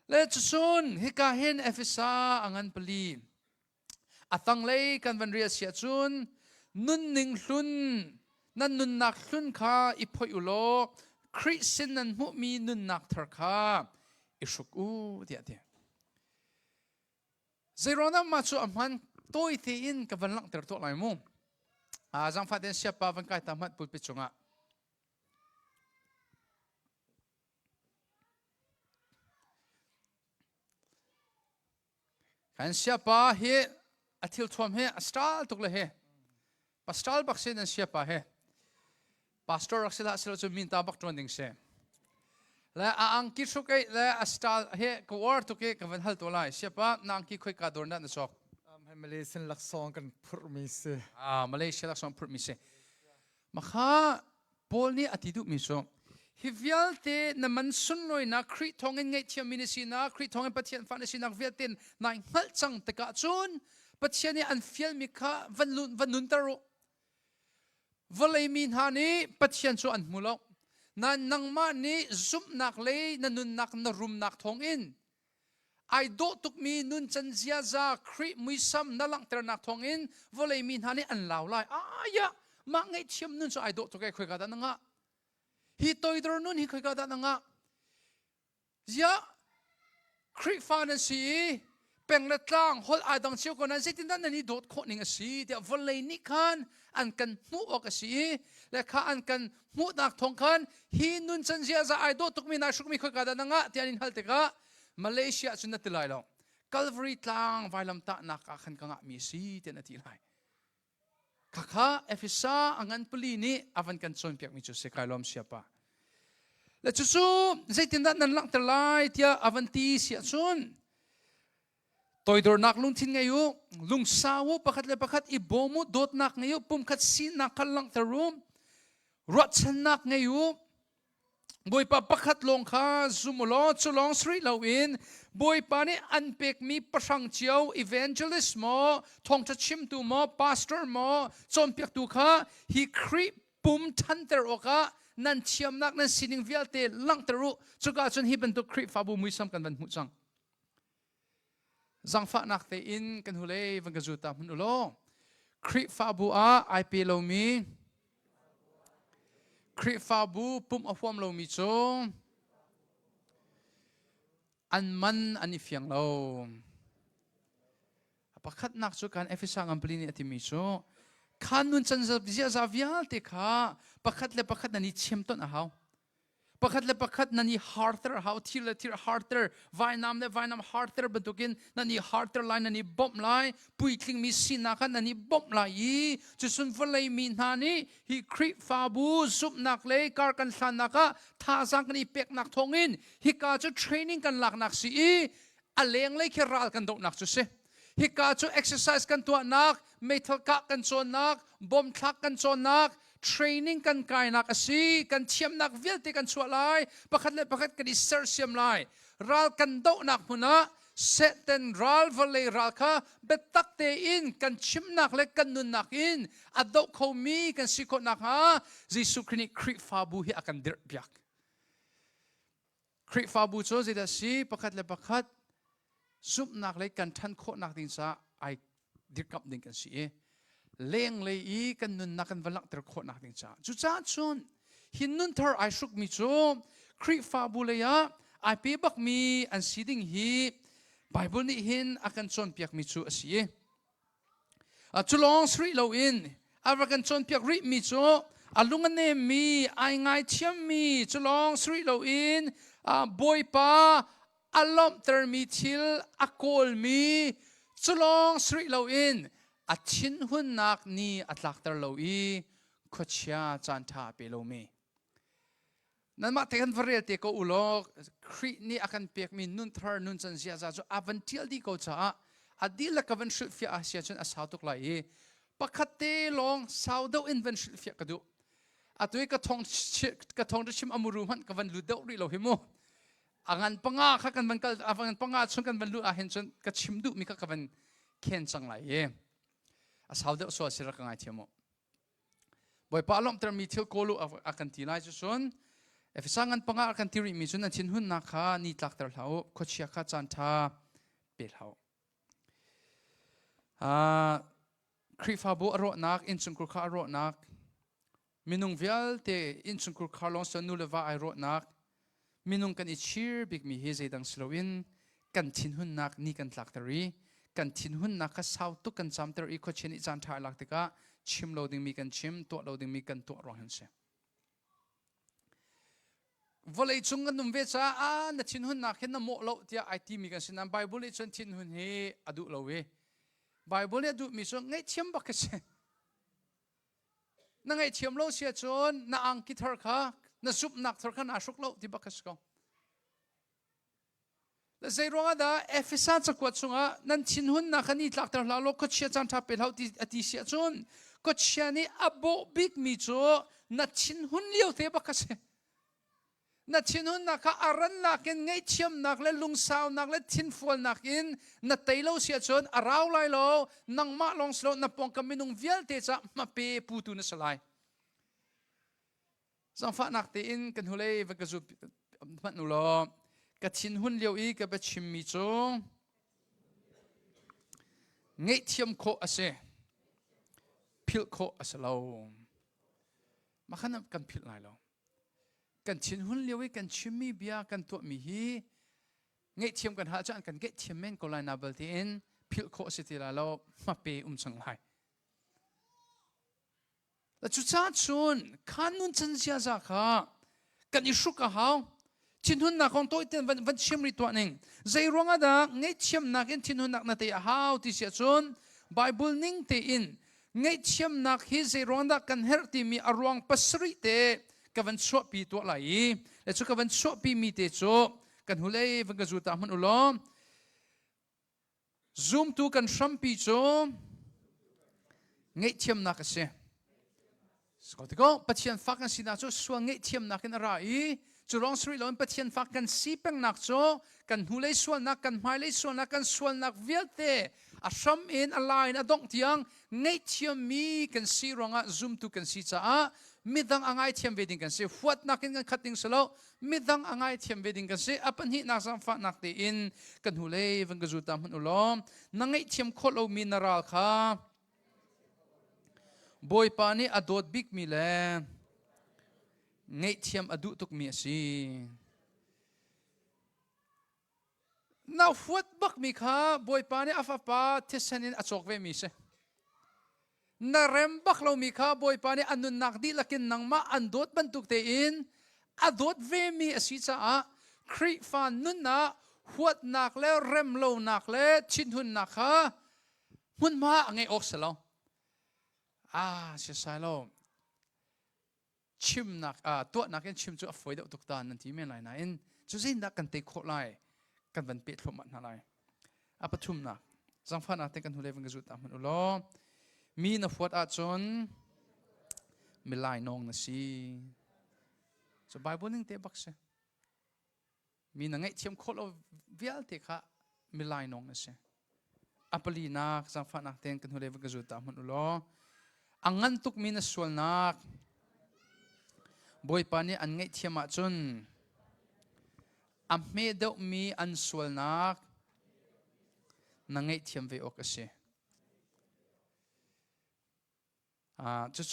let's soon hika hen EPHESA angan pali atang lei kan van ria sia chun nun ning hlun nan nun nak hlun kha ipoi ulo Christian nan mu mi nun nak thar kha isuk u dia dia zerona ma chu amhan toi the in ka van lang ter to lai mu a jang fa den sia pa van kai tamat pulpit chunga kan siapa he atil thom he astal tukle he pastal bakse nan siapa he pastor aksela selo chu min ta bak tronding se la ang ki sukai la astal he ko war to ke kavan hal to lai siapa nang ki khoi ka dor na na sok Malaysian laksong kan pur mi se Malaysia laksong pur mi se makha pol ni atidu mi so hivial te na mansun loi na kri thongen ngai thiam minisi na kri thongen pathian fa na sinak viatin nai hal chang te ka chun ปัจเจียนี่อันเฟียลมิค่ะวันนุนตรุวลัยมีนหานี้ปัจเจียนส่วนมุลกนั่นนังมานี้ซุปนักเลยนั่นนุนนักนรุมนักทองอินไอโดตุกมีนุนจันเซียซาครีมุยซัมนั่งหลังเตอร์นักทองอินวลัยมีนหานี้อันลาวไลยะมาไงเทียมนุนส่วนไอโดตุกไอคุยกันนั่งอ่ะฮิตอยดรนุนฮิคุยกันนั่งอ่ะยะครีฟานันซีเป็นระดังฮอลไอดังเชียวคนนั้นสิที่นั่นนี่โดดโคนิงสีเดี๋ยววันเลยนี่คันอันกันมูออกสีและข้าอันกันมูนักทองคันฮินุนจันเซียจะไอโดตุกมีนาชุกมีคุยกันนั่งอ่ะที่อันนี้ฮัลติกะมาเลเซียจุนนัดติไลลงกัลวารีตังไวลำตะนักขันกังมีสีที่นัดติไลข้าเอฟิซาอังอันปลีนี่อวันกันชนเปียกมีจุดเสกายลมเสียปะและจุดซูใจตินดันนั่นหลังติไลที่อวันตีเสียชุนตัวดอนักลุงทิ้งไงอยู่ลุงสาวประคัดเลยประคัดอีโบมุดดนักไงอยู่ปุ่มคัดซีนักขันหลังตะรุมรัชนักไงอยู่บอยปะประคัดลงข้าซุมลอจุลองสรีลาวินบอยปะนี่อันเป็กมีประชังเจียวอีเวนเจลิสต์มอทองจะชิมตูมอพาสเตอร์มอจนเปียกตูข้าฮีครีปุ่มทันเตอร์โอกานั่นเชียมนักนั่นสินิงเวลเตหลังตะรุจุกาจนฮีเป็นตัวครีฟาบูมุยซ้ำกันวันมุจังจังฟ้านักเตอินกันหุเลยวันกระจุตามุนอุโลคริฟาบูอาไอพีโลมีคริฟาบูปุ่มอฟวมโลมีโจอันมันอันนี้เฟียงโลประคัดนักจุกันเอฟเอซังอัมปลีนี่อธิมิโจขานุนจันจะเสียซาวิอัลติขาประคัดเลยประคัดนันนี่เชี่ยมต้นอาหาวประคัดเลยประคัดนันนี่ฮาร์เตอร์ฮาวทีละทีฮาร์เตอร์วายน้ำเลยวายน้ำฮาร์เตอร์บรรทุกินนันนี่ฮาร์เตอร์ไลน์นันนี่บอมไลน์ปุยคลิงมีสินาคันนันนี่บอมไลน์จะสุนฟลัยมีนานี่ฮิคริฟาบูซุปนักเลยการกันสันนักะท่าสังกันนี่เป็กนักทองอินฮิกาจะเทรนนิ่งกันหลักนักสีอเลงเลยแค่รัลกันโดนักจุเสฮิกาจะเอ็กซ์ไซส์กันตัวนักเมทัลกะกันโซนนักบอมทักกันโซนนักtraining กันกายนักสิกันเทียมนักวิลติกันชัวไลประคัดเลยประคัดกันดิเซอร์เซียมไลรัลกันโตนักมุนะเซตันรัลวเลยรัลค่ะเบตักเตอินกันชิมนักเล็กกันนุนนักอินอดอกเขามีกันสิคนนักฮะจิสุครินิคริฟาบูฮิอากันเดือดเบียกคริฟาบูโจจิดาสิประคัดเลยประคัดซุปนักเล็กกันทันโคนักดินซาไอดิกับดินกันสิเลี้ยงเลยอีกันนุนนักกันวันลักเตอร์โคนักดิงจ้าจุจ้าชุนหินนุนเธอไอชุกมิโจคริฟาบุเลยะไอปีบักมีอันซีดิงฮีไบเบิลนี่หินอากันชนเปียกมิโจอสีจุลองสรีโลอินอากันชนเปียกริมิโจอาลุงเนมีไอไงเทียมมีจุลองสรีโลอินบอยปาอารมณ์เตอร์มิทิลอโคลมีจุลองสรีโลอินอัดชินหุ่นนักนี่อัดลักตร์โลอีขดเชียจันทาเปโลมีนั่นมาเทกันฟรีเตโกอุโลครีนี่อากันเปียกมีนุนเทอร์นุนจันเซียจ้าอวันเทียลดีก็จ้าอดีละกับวันสุดฟิอาเซียจนอาสาวตุกไลปกติลองสาวเดาอินวันสุดฟิกระดูอัตุยกระทงจะชิมอมูรุมันกับวันลุดเดาริโลหิโมอ่างานปังอาข้ากันวันกันอ่างานปังอาชนกันวันลุอาเห็นจนกระชิมดุมีกับวันเข็นจังไลอาสาวเดาสวดสิรักง่ายเทียมบ่อยปาลอมเตอร์มีเที่ยวโกลูอากันทีไลจุส่วนเอฟสังกันปังอากันทีริมีจุนนั่นชินหุ่นนักขานี่ตักเตอร์เขาขดเชียข้าจันทาเปิดเขาคริฟาบูอรอนักอินสุนครูข้าอรอนักมินุงเวลเตอินสุนครูข้าลองสนุเลวาอรอนักมินุงกันอิชีร์บิกมีเฮเซดังสโลวินกันชินหุ่นนักนี่กันตักเตอร์กันทิ้งหุ่นนักก็สาวตุกันจำเตอร์อีกคนเช่นอีจันทายหลักติกะชิมโลดิ้งมีกันชิมตัวโลดิ้งมีกันตัวรองเห็นเสียวลัยจุงกันนุ่มเวชานัดทิ้งหุ่นนักเห็นน้ำโมโลที่ไอทีมีกันสินะไบเบิลเลยจนทิ้งหุ่นเฮอดุโลเวไบเบิลเนี่ยดูมีส่วนไงเทียมบักเสียนั่งไงเทียมโลเสียจนน่าอังกิเทอร์ค่ะน่าซุปนักเทอร์ค่ะน่าชุกโลที่บักเสียและใจร้องได้เอฟเอซ่าจะกวดส่งนั่นชินหุ่นนักนี่หลักแต่ละโลกก็เชียจันทับเป็นเขาที่อธิเสียจนก็เชียนี่อับโบบิกมีโจนั่นชินหุ่นเลี้ยวเทบักเส นัดชินหุ่นนักข้าอารันนักอินไงเทียมนักและลุงสาวนักและทินฟัวนักอินนัดเตยโลเสียชนอาราวไลโลนังมาลองสโลนับปองกำมินุงเวียลเตจะมาเปปูตุนสลายสังฟ้านักเตอินกันหุเลยวักจุมันนุโลกัดชินหุ่นเลียวอีกับชิมมิโจไงเทียมโคอาเซพิลโคอาเซโลมาขนาดกันพิลไลโลกันชินหุ่นเลี้ยวกันชิมมีเบียกันตัวมีฮีเงี้ยเทียมกันหาจานกันเงี้ยเทียมเมนก็ไลนาเบลตีนพิลโคสิติลาโลมาเปสังไลแล้วจุดจ้าชุนขันนุนจันเสียจากข้ากันอิสุกะฮาวชินหุ่นนักของตัวเต็มวันเชียมริตัวหนึ่งใจร้องอะไรเงี้ยเทียมนักอินชินหุ่นนักนาเตะฮาวที่เสียชุนไบเบิลนิ่งเตอินเงี้ยเทียมนักฮิใจร้องนักกันเฮร์ตีมีอารวงปัสริเตกันวันชั่วปีตัวไหลและชุกวันชั่วปีมีเตโจกันหุเลยวันกันจุดตามันอุลอซูมตูกันชัมปีโจเงี้ยเทียมนักเสียสกอตก็ปัจจัยฟักกันสินะโจส่วนเงี้ยเทียมนักกันอะไรจุลองสริลอนปัจจัยฟักกันสีเป็งนักโจกันหุเลยส่วนนักกันไม่เลยส่วนนักกันส่วนนักเวียเตอาชัมอินอะไรนะดงเทียงเงี้ยเทียมมีกันสีรองอ่ะซูมตูกันสีจ้ามิดังอ่างไอเทียมเวดิงกันสิฟวดนักกันขัดดิ้งสโลมิดังอ่างไอเทียมเวดิงกันสิอปันหินักสังฟ้านักเตอินกันหูเลยวันกจุตามันอุลอมนังไอเทียมโคโลมินารัลค่ะบอยปานีอดดบิกมีแลไงเทียมอดุตุกมีสิน่าฟวดบักมีค่ะบอยปานีอาฟาปาเทสันินอจอกเวมีเสนาเรมบักเรามีข้าบอยปานีอันนุนักดีลักินนังมาอันโดดบรรทุกเตอินอันโดดเวมีอสิจ้าครีฟานนุนนะหัวนักแล้วเรมเรานักแล้วชินหุนนักข้ามุนมาไงออกเสลาเสียสายเราชิมนักตัวนักยังชิมจุดฝอยเดาตุกตานั่นที่ไม่ไหลนะอินจุดสิ้นนักกันเตะโคไลกันวันเปิดลมมันอะไรปฐุมนักสังฟ้านักเตะกันหุ่นเลวันกจุดตามันอุลอมีนฟวดอาจนมีลายนองนะสิสบายบนนึงเตะบักเสมีนังไงเทียมโคตรเวียลเตะค่ะมีลายนองนะสิอัปลีนักสังฟ้านักเตะกันหุ่นเลวันกจุดตามันอุลออังงันตุกมีนสวลนักบอยปานีอันไงเทียมอาจนอัมเมเดอมีอันสวลนักนังไงเทียมเวออกเส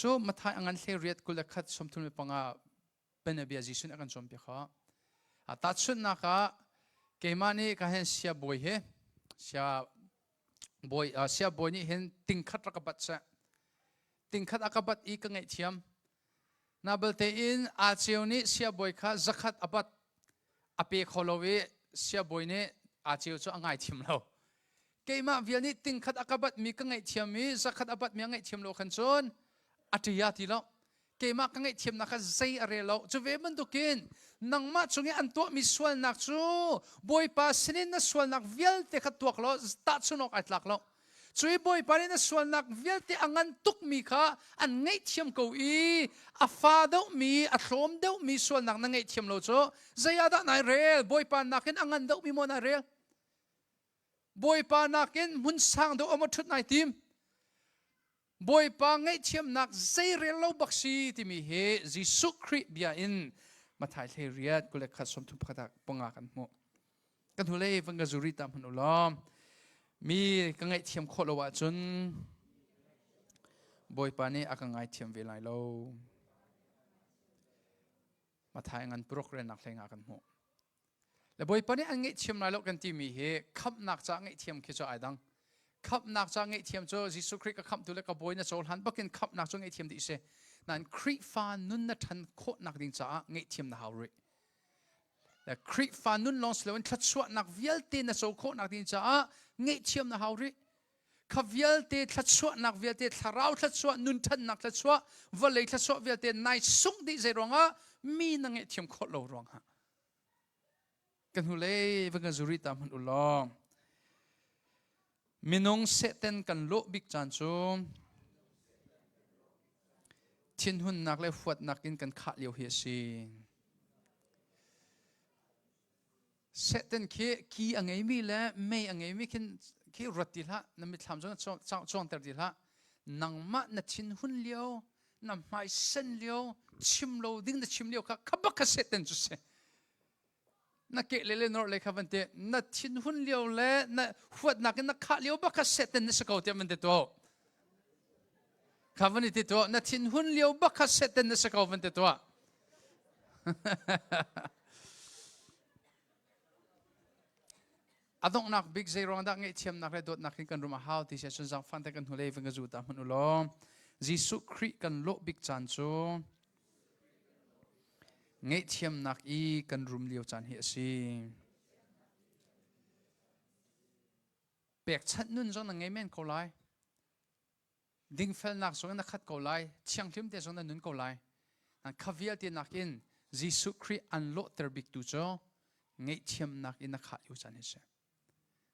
จู่ๆมาทายอังกันเรียดกุลขัดสมทุนมีปังเป็นเบียจิสุนอักันจอมเปียค่ะตัดชุดนักเกมานี่ก็เห็นเสียบอยเฮเสียบอยนี่เห็นติงขัดรักบัดเสติงขัดรักบัดอีกไงเทียมนาเบลเตอินอาเจียวนี่เสียบอยค่ะจักขัดอบัดอเปคอลวีเสียบอยนี่อาเจียวจะไงเทียมเราเกมาเวียนี่ติงขัดอากาบัดมีกังไงเทียมมีสักขัดอาบัดมีกังไงเทียมโลขันชนอัตยาติแล้วเกมากังไงเทียมนักใจอะไรแล้วจะเวมันตุกินนังมาจงอันตัวมีส่วนนักจูบอยปาสนินนักส่วนนักเวียลเตขัดตัวเขาตัดชนกอัตลักแล้วช่วยบอยปานี่นักส่วนนักเวียลเตอังันตุกมีค่ะอันไงเทียมกูอีอาฟาเดามีอาโสมเดามีส่วนนักนังไงเทียมโลจูใจยาดานายเรลบอยปานักอังันเดามีโมนายเรลบอยปานักอินมุนสังดูอมทุนนายทีมบอยปาไงเทียมนักใจเรียลเราบักซีที่มีเฮจิสุคริบียอินมาถ่ายเรียดกุเลขัดสมทุนพักปงอากันหมดกันทุเล่ฟังกันจุริตามพนุลอมมีกังไงเทียมโคตรว่าจนบอยปานี่อากังไงเทียมเวลาเรามาถ่ายงานโปรแกรมนักเลงอากันหมดแล้วบอยปานี่อันเงี้ยเทียมนายโลกันที่มีเฮขับนักจากเงี้ยเทียมคิดจะไอ้ดังขับนักจากเงี้ยเทียมโจจิสุคริกขับตัวเล็กกับบอยน่ะโจหันปักกินขับนักจากเงี้ยเทียมดิเสนั่นคริฟานุนน่ะทันโคนักดิ่งจากเงี้ยเทียมน่ะฮาวริแต่คริฟานุนลองสเลวันทัดสวนักเวียลตีน่ะโจโคนักดิ่งจากเงี้ยเทียมน่ะฮาวริขวิลเตทัดสวนักเวียลเตทาราวทัดสวนุนทันนักทัดสววันเลยทัดสวเวียลเตนายสุงดิเจรองะมีนังเงี้ยเทียมโคโลรองฮะกันหูเล่ฟังกันจุริตามมันอุลอมินงเซเตนกันโลบิกจันจูทินหุ่นนักเล่ฟวดนักกินกันขาเลียวเฮียซี เสร็จตั้งคีอังไงมีแล้วไม่อังไงมีคีรถติละนั่นมีทำช่วงเตอร์ติละนังมะนัดชินหุ่นเลี้ยวน้ำไม่เส้นเลี้ยวชิมโลดิ้งนัดชิมเลี้ยวค่ะขับบักเสร็จตั้งจุดเสนักเกลเลนอร์เลยครับวันเตนัดชินหุ่นเลี้ยวเล่นัดหัวนักนักขาเลี้ยวบักเสร็จตั้งนิสกาวเตมันเตตัวครับวันนี้ตัวนัดชินหุ่นเลี้ยวบักเสร็จตั้งนิสกาววันเตตัวอดงนักบิ๊กเซรองดักเงี้ยเทียมนักเลยโดดนักกันรุมาฮาวที่เสียชนจังฟันแต่กันหัวเลยฟังกันจูตามันอุลอยิสุคริกันโลบิ๊กจันจูเงี้ยเทียมนักอีกันรุมเลียวจันเฮียซีเปียกชัดนุ่นจงนังเงี้ยแม่นเขาไล่ดิ้งเฟลนักจงนักขัดเขาไล่เชียงทิมเตจงนักนุ่นเขาไล่นักขวิลเตียนักอินยิสุคริอันโลเตอร์บิ๊กตูโจเงี้ยเทียมนักอินนักขัดอยู่จันเฮียซี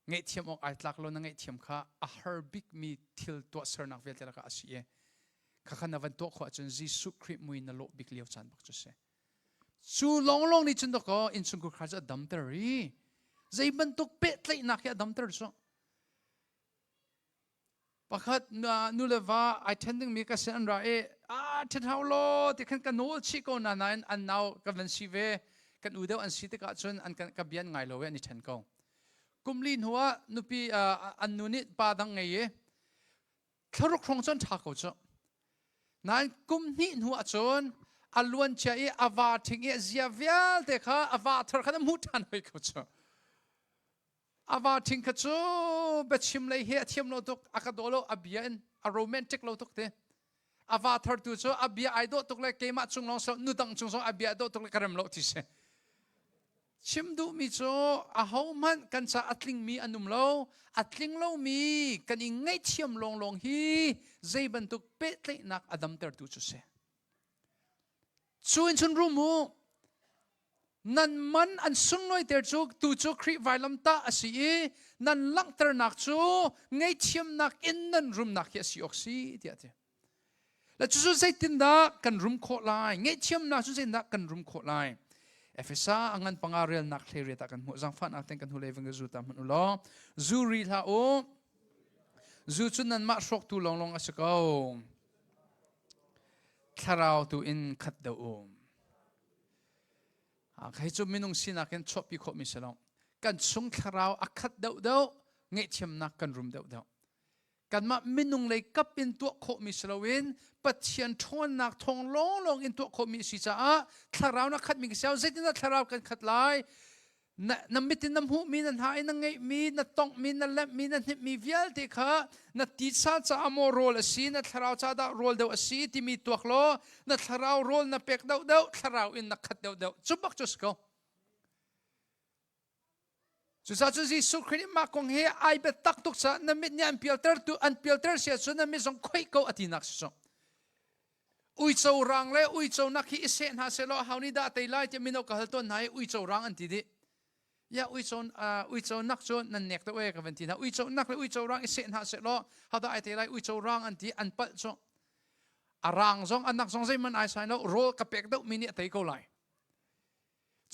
เงี้ยเทียมออกไอตลักโลนังเงี้ยเทียมข้าอาฮาร์บิกมีทิลตัวเสนักเวลเตลักอาศัยข้าขันวันตัวขวาจนยิสุคริมุยนโลบิ๊กเลียวจันบักจุเสชูลองนี่จนตะก็อินสุกุคราจะดัมเตอรีใจมันตุกเป็ดเลยนักยาดัมเตอร์ซะปะคัดนูเลว่าไอเทนดิ้งมีกษัตริย์อะไรเทนเฮาโลที่ขันกันโนชิโกนานันอันนาวกันวันชีเวกันอุดเดวอันสิทธิ์กะจนอันกันกับเบียนไงโลเวนี่เทนกงกุมลินหัวนุปีอันนูนิปาดังไงเย่ทารุครองจนทักเขาจ้ะนั่นกุมนิหัวจนอลวนเชียอาวาทิงเอเซียเวลเด็กข้าอาวาทร์ขันมุทันไปเขาจ้ะอาวาทิงข้าจ้ะเบ็ดชิมเลยเฮียเทียมโลตุกอากาโดโลอเบียนอโรแมนติกโลตุกเตอาวาทร์ตัวจ้ะอเบียไอโดตุกเลยเกมาจุงลองสนุดังจุงสองอเบียโดตุกเลยกระมโลติเสชิมดูมีจ้ะอาหามันกันจะอัดลิงมีอันนุ่มโลอัดลิงโลมีกันอิงไงเทียมลงฮีใจบรรทุกเป็ดเลยนักอดัมเตอร์ตัวจุเสส่วนชนรู้มูนั่นมันอันสุนน้อยเตอร์จูตูจูครีไวลัมตาอาศัยนั่นลังเตอร์นักจูไงเทียมนักอินนั่นรุมนักเยสิออกซีเดียดและจูใจตินดักกันรุมโคลายไงเทียมนักจูใจนักกันรุมโคลายเอฟเอซ่าอังกันปังอาเรลนักเทเรตักันหัวจังฟันอักเต็งกันหัวเลวังกจูตามมันอุลอจูรีลาโอจูจุนนั่นมาชกตูลงอาศัยคาราวตูอินขัดเดาใครจะไม่นุ่งสินักกันชอบพิโคมิสลองกันชงคาราวอักขัดเดาเงี้ยเทียมนักกันรุมเดากันมาไม่นุ่งเลยกับอินตัวโคมิสลาวินปัจเจียนทวนนักทองลงอินตัวโคมิสิจ้าคาราวนักขัดมิกเซลเจตินักคาราวกันขัดไลน้ำมิติน้ำหูมีนั่นหายนั่งไงมีนั่นต้องมีนั่นเล็บมีนั่นหิบมีเวียลเด็กฮะนั่นติดซาจะอโมโรลสีนั่นทาราวจะได้โรลเดวสีที่มีตัวโลนั่นทาราวโรลนั่นเป็กเดาทาราวอินนักขัดเดาจุบักจุสก็จุดซาจุดที่สุขนี้มาคงเฮไอเบตักตุกซะนั่นมิเนี่ยอันเปียลเตอร์ตัวอันเปียลเตอร์เสียส่วนนั่นมิส่งคุยก็อธินักส่งอุยโจรังเลยอุยโจนักที่เสนหาเสลอฮาวนิดาเตยไลจะมีนกกระหัตตัวไหนอุยโจรังอันที่ดียาอุยโจนักโจนั่นเน็กตัวเองกับวันที่นะอุยโจนักเลยอุยโจรังเสนหาเสลอฮาวดาไอเตยไลอุยโจรังอันที่อันปัดโจรังจงอันนักจงใจมันไอใส่แล้วโรลกับเป็กตัวมินิเตยก็ไล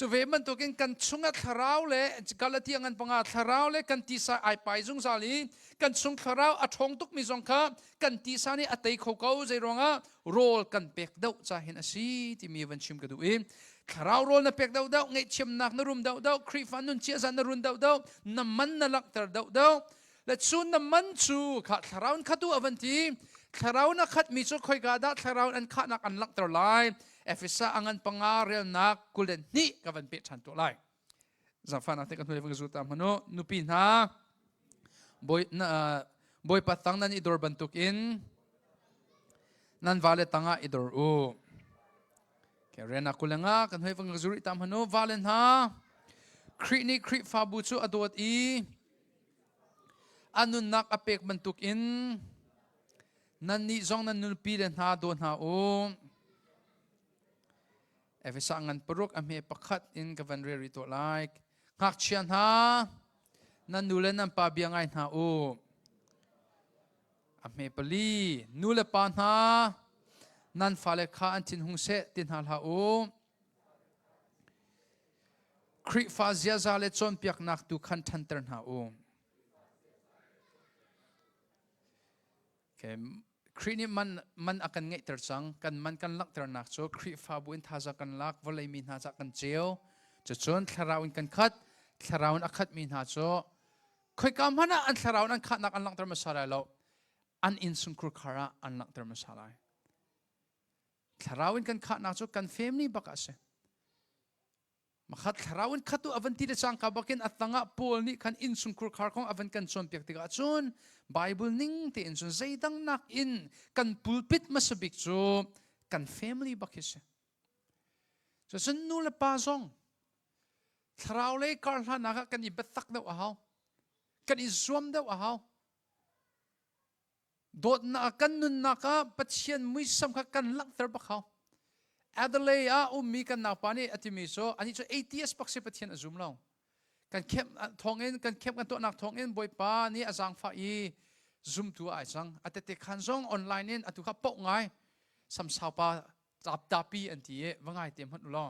จะเวมันตัวกันชงอัทราวเลยกาลที่งันปังอัทราวเลยกันที่สายไปจงสาลีกันชงทราวอัทงตุกมิจงค่ะกันที่สานี่อัตย์เขาเก้าใจรองอ่ะโรลกันเป็กเดาจะเห็นอาศัยที่มีวันชิมกันดูเองทราวโรลน่ะเป็กเดาไงชิมนักนรุมเดาครีฟันนุนเชียซันนรุมเดาน้ำมันน่ะลักเตอร์เดาและส่วนน้ำมันชูขัดทราวน์ขัดตัวอวันที่ทราวน์นักขัดมีจุดคอยกาดาทราวน์อันขัดนักอันลักเตอร์ไลเอฟเอซ่าอังกันปังอาเรียลนักกุเลนนี่กับวันเป็ดชันตัวไลจากฟันอัตกันทุเรฟังสุตามมโนนุปีนาบอยปัตตังนั้นอิดอร์บันทุกินนั้นวาเลตังอาอิดอร์อูแค่เรียนนักกุเลงากันทุเรฟังสุริตามมโนวาเลนฮาครีนี่ครีฟาบูชูอดวดอีอันนุนักอเปกบันทุกินนั้นนี่จงนั้นนุปีเลนฮาโดนฮาอูเอฟสังงันปรุกอเมปขัดอินกับวันเรียริตัวไลค์หักเชียนฮานั่นนูเลนันปาเบียงไงฮาอูอเมปลีนูเลปานฮานั่นฟาเลคาอันทินหงเซตินฮาลาอูค คริฟาเซียซาเลจอนเปียกนักตุขันทันเตอร์นาอูครินี่มันอากันไงเตอร์สังกันมันกันลักเตอร์นักโจคริฟาบุอินท่าจะกันลักวลัยมีน่าจะกันเจียวจะจนทาราวินกันคัดทาราวินอัคัดมีน่าโจคอยกำมันอันทาราวินอันคัดนักอันลักเตอร์มาสาลายแล้วอันอินสุนครุคาระอันลักเตอร์มาสาลายทาราวินกันคัดนักโจกันเฟมนี่บักอาเซมาขัดทาราวินขัดตัวอวันที่เดชังกับบักินอัตตังะปูลนี่กันอินสุนครุคาร์ของอวันกันชนเปียกติกาชนไบเบิลนิ่งที่อินสุนใจดังนักอินกันปูลปิดมาสบิกโจกันเฟมนี่บักเซจะฉันนู่นละป้าซงทาราวินการหานักกันอิบตักเดาเอากันอิสวมเดาเอาโดดนักกันนุนนักปัจเจียนมุ้ยสำคัญกันลักเตอร์บักเขาแอดเลยมีกันนักปานี่อธิมิโซอันนี้จะATSปักเสปัจเจียนอซุมเรากันเข้มทองเอ็นกันเข้มกันตัวนักทองเอ็นบอยปานี่อาจารย์ฟ้าอีซุมตัวไอ้จังอัตเตขันซงออนไลน์เอ็นอัตุขับปกไงสัมสาวปาจับตาปีอันที่ว่าไงเต็มหัวเรา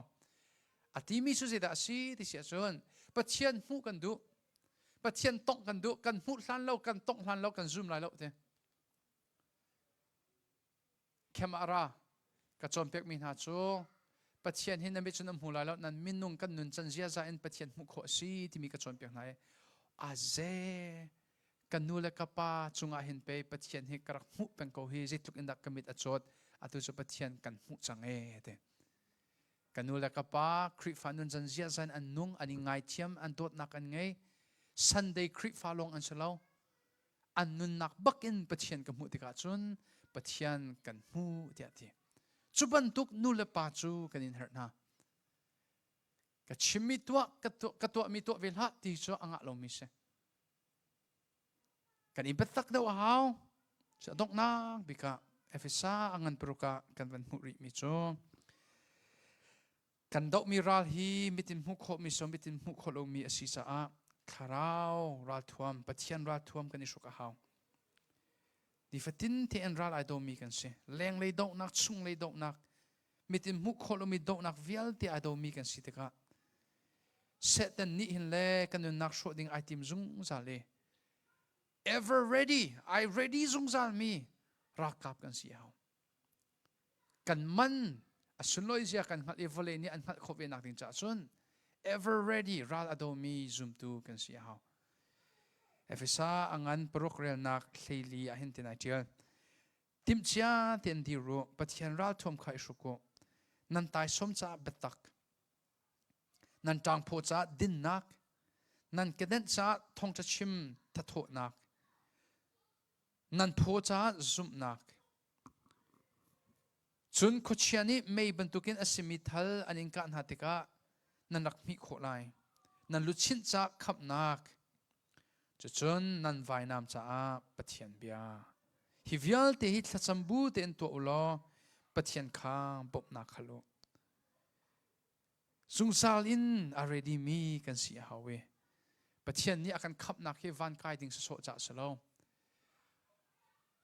อธิมิโซเจดาสีที่เสียชนปัจเจียนหูกันดูปัจเจียนตกกันดูกันหูทันเรากันตกทันเรากันซุมไรเราเถอะเข้มอะไรกระจอมเปียกมีนาโจปัจเจียนหินนั้นไม่ชนหูไรแล้วนั้นมินุงกันนุนจันเซียจะเอ็นปัจเจียนมุขสีที่มีกระจอมเปียกไหนอาเจกันนูเลกป้าจุงอาหินไปปัจเจียนหิกระมุเป็นเขาฮิจิตลุกอินดักกมิดอจดอาตุจะปัจเจียนกันมุจังเตกันนูเลกป้าคริฟานุนจันเซียจะอันนุ่งอันยังไงเทียมอันตัวนักอันไง Sunday คริฟาลงอันเชลาอันนุนนักบักอินปัจเจียนกันมุติกาจุนปัจเจียนกันมุเดียดีจุบันทุกนูเลปาจูกันอินเฮร์นากัชิมิตัวกัตัวมีตัวเวลาที่จะอ่างลงมิเซกันอินเปตักเดาหาวจะดอกนักบิกะเอฟเอซ่าอ่างปรุกะกันวันมุริมิโจกันดอกมีรัลฮีมิติมุขมิโซมิติมุขลงมีอสิสาคาราวรัลทวมปัจเจียนรัลทวมกันอิสุกะหาวดิฟัตินที่อันรัลไอโดมีกันเสียแรงเลยดอกนักชุ่งเลยดอกนักมิติมุขโลมีดอกนักวิลที่ไอโดมีกันสิตกะเสตันนี่หินเล่กันนุนักโชดิ้งไอติมซุงซาเล ever ready I ready ซุงซาลมีรักกับกันเสียเอากันมันสุนลอยเสียกันขัดเอเวอร์เลนี่อันขัดขบเวนักดิ้งจ่าซุน ever ready รัลไอโดมีซุมตูกันเสียเอาเอฟเอซ่าอังันปรุกเรียนนักเลีลีอาหินเทนไอเจียติมเชียเตียนดีรู้ปะเทียนรัลทวมไข่สุโกนันตายสมจ่าเบตักนันจางโพจ่าดินนักนันกระเด็นจ่าทองจะชิมทัดโถนักนันโพจ่าซุมนักจุนโคเชียนี่ไม่บรรทุกินอสิมิทัลอันอินกันหัตติกะนันรักมิโคไลนันลุชินจ่าขับนักจะจนนันไว้น้ำจ่าปะเทียนเบียฮิวิลเตหิตสัมบูเตนตัวอุลอปะเทียนข้างบบนักขลุซุงซาลินอารีดีมีกันเสียหาเวปะเทียนนี้อาการขับนักให้วันกายดิ่งสโสจ่าสโล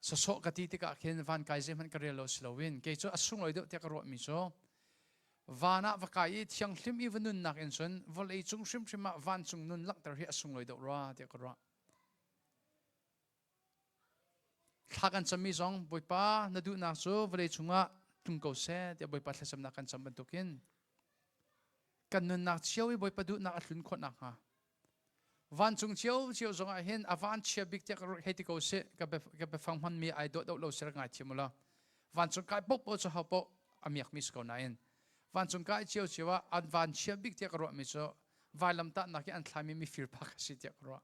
สโสกติติกะเห็นวันกายเจมันกระเรลสโลวินเกจอสุงลอยเดเตกรวมิโซวานะวกายเทียงลิมอีวนุนนักอินซันวลัยจุงชิมชิมะวันจุงนุนลักตระเฮียสุงลอยเดรัวเตกรัวถ้ากันจะมีสองบอยป้าณดูนักโซวลัยจุงะจุงเกาเสเดี๋ยวบอยป้าจะสำนักกันจำบรรทุกินกันนุนนักเชียวบอยป้าดูนักอัดลุนคนนักฮะวันจุงเชียวจงอาเห็นอวันเชียบิกเตกเฮติเกาเสกับไปฟังมันมีไอโดดเราเสียงไงที่มุลาวันจุงกายปุ๊บจะหาปุ๊บอามียกมิสกอนายนวันจุงกายเชียวว่าอันวันเชียบิกเตกรัวมิโซวายลำตานักอันทลายมีฟิลพักสิเตกรัว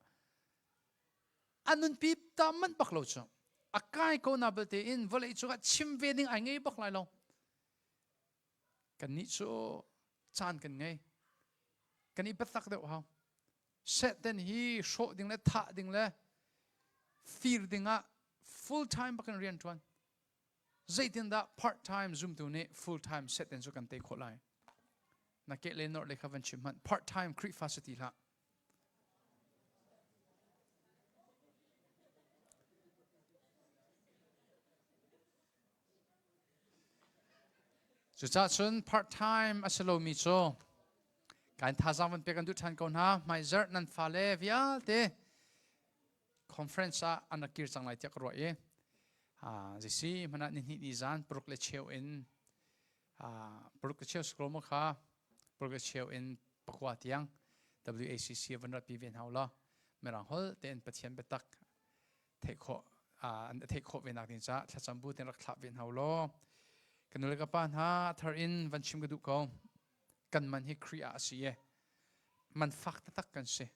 อันนุนปีตามันปักโลจงอากายก็นับเตอินวลัยจุงชิมเวดิงไอไงปักไลลงกันนิโซจานกันไงกันนี้เป็นตักเดียวเขาเสร็จเดนฮีโชดิ่งเลยท่าดิ่งเลยฟีร์ดิ่งอ่ะ full time ปักกันเรียนทวนใจดิ่งได้ part time zoom ตัวนี้ full time เสร็จเดนสุกันเตะโคไลนักเกเลนอร์เลยครับวันชิมมัน part time คริฟาสติละจุดจ้าชน part time อาศัยเรามีโซ การท่าจำวันเปกันดูทันก่อนฮะไม่เจอนั่นฟ้าเล่วิอาเตคอนเฟรนซ์อันนักกีฬาจังไรเจ้ากรวยจิซีมันนั่นนี่นิจานปลุกเลเชลอินปลุกเลเชลสกรมค่ะปลุกเลเชลอินปักวัดยัง WACC วันรัฐปีเวียนเฮาละเมื่อหลังฮอลเต็นปัจเจียนเปตักเทคโคเทคโคเวียนนักนิจ้าถ้าจำบูเต็นรักทับเวียนเฮาละกันดูเลยกับป้านฮะทารินวันชิมกระดูกเขากันมันให้ครีอาเสียมันฟักตักกันเสีย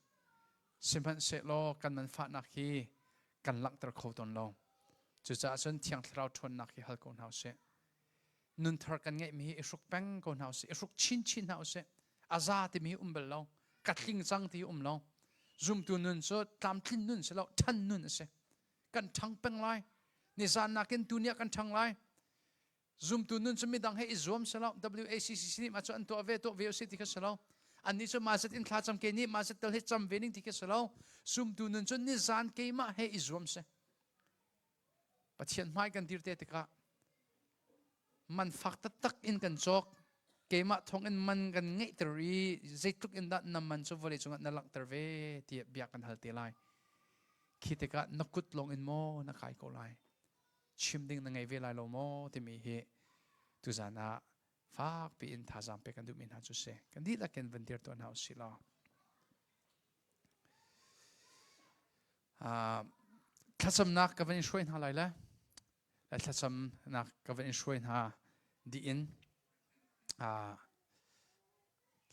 สิมันเสโลกันมันฟักนักฮีกันลักตะโคตนโลจุดจ้าจนเที่ยงเราทนนักฮีฮัลโกนเฮาเสียนุนทากันไงมีอิสุกแป้งโกนเฮาเสียอิสุกชินเฮาเสียอาซาที่มีเบลโลกัดลิงจังที่โลซุ่มตัวนุนโซตามทิ้นนุนเสโลทันนุนเสียกันทั้งเป็นไรนิสานนักเก็นตัวเนี้ยกันทั้งไรzoom tu nun chumi dang he zoom selo WACC ni ma chu an to ave to VOC ti ka selo an ni chu ma set in thla cham ke ni ma set tel he cham vening ti ka selo zoom tu nun chu ni zan ke ma he zoom se pathian mai kan dir te te ka man fak ta tak in kan chok ke ma thong in man kan ngei teri zaituk in da nam man chu vole chunga na lak ter ve ti bia kan hal te lai khite ka nakut long in mo na khai ko laiชิมดิ้งนั่งไงเวลาโลโมที่มีเหตุตุจานะฟากปีอินท่าจำไปกันดูมินหาจุเสกันดีละกันวันเดียร์ตัวน่าสิลาถ้าจำนักกับวันช่วยหาอะไรละและถ้าจำนักกับวันช่วยหาดีอิน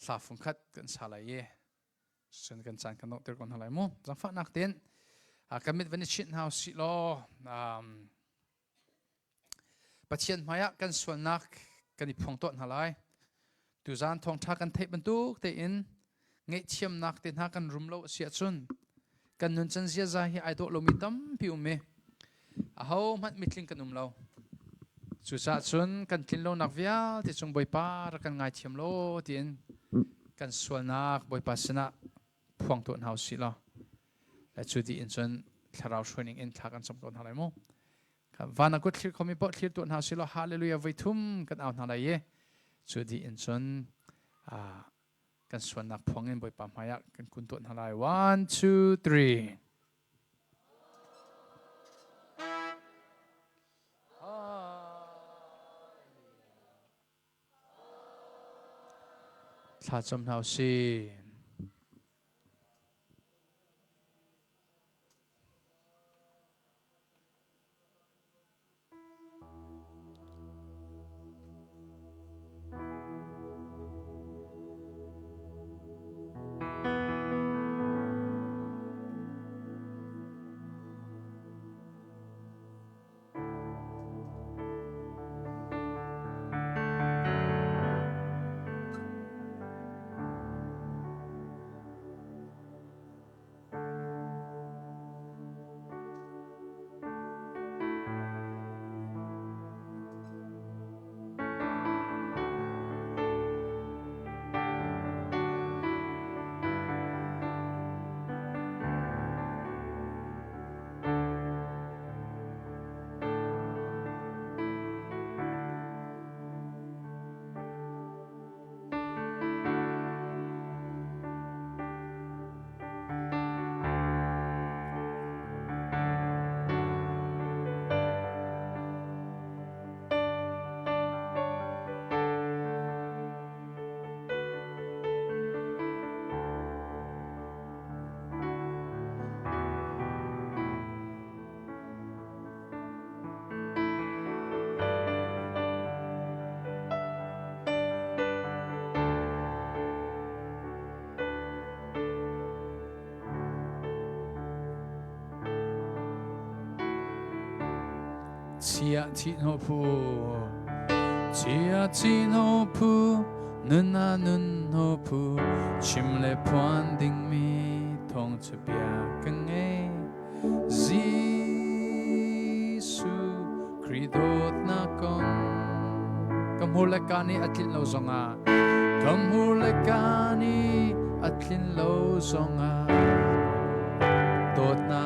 สาฟุงคัดกันสาลายส่วนกันจานกันนกเตอร์กันอะไรมั่งจังฟังนักเต้นกันมิดวันชินหาสิลาปัจเจียนมายกันส่วนนักกันอีพงต้นหาไรตุจานทองทักกันเทปบรรทุกเตอินเงยเทียมนักเต็นหากันรุมโลเสียชุนกันนุนจันเสียใจไอโตโลมิตัมพิวเมเขามันมิตลิงกันนุมโลสุดท้ายชุนกันกินโลนักวิอาที่จงบอยปาร์กันไงเทียมโลเตียนกันส่วนนักบอยปาสนะพวงต้นเฮาสิลาและจุดที่อินจนถ้าเราช่วยนิ่งอินทักกันสมต้นหาไรมั้งวันนักกุศลเขามีบทเรียนตัวหาสิลฮาเลลูยาไว้ทุ่มกันเอาหนาเลยจุดที่อินชนกันส่วนนักพวงเงินบ่อยปั๊มหายกันคุณตัวหนาเลย one two three ถ้าจำเอาสิเชียที่โนพูเชียที่โนพูนุนนานุนโนพูชิมเลพวนดิ่งมีทองจะเบียกันเงจิสุคริโดดนักอนกำหูเล็กานีอัดลินโลซงากำหูเล็กานีอัดลินโลซงาโดดนา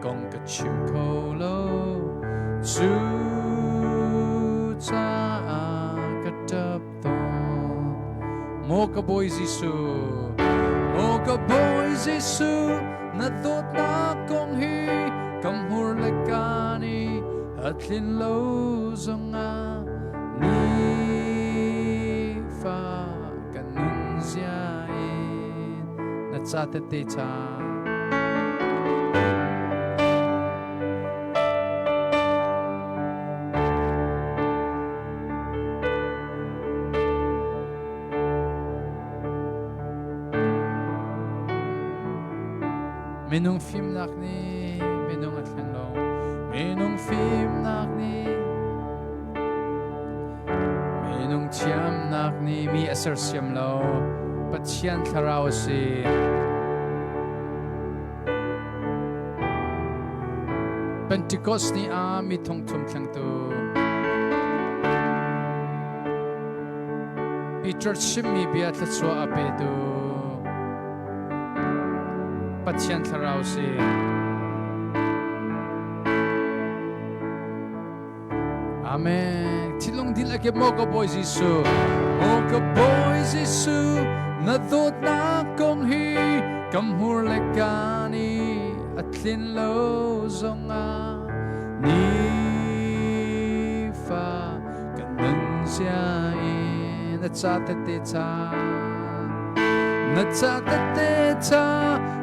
กงกะชิมโคโลสุจากระดับตอนโม ka boy Gisu mo ka boy Gisu na tot na kong hi kam hur lekani at lin lo zonga ni fa kanun ziain na tsate te cha Minung phim nak ni minung at lang lo minung phim nak ni minung chiam nak ni mi asar siam lo pathian tharao si Pentecost ni a mi thong thum thlang tu Peter shimi bia tlatswa ape tu pathian tharau si Amen Tilong dil ake mo ka boy Gisu mo ka boy Gisu na tot na kong hi kam hur lekani at lin lo zonga ni fa kanun siain at sa te cha na cha te cha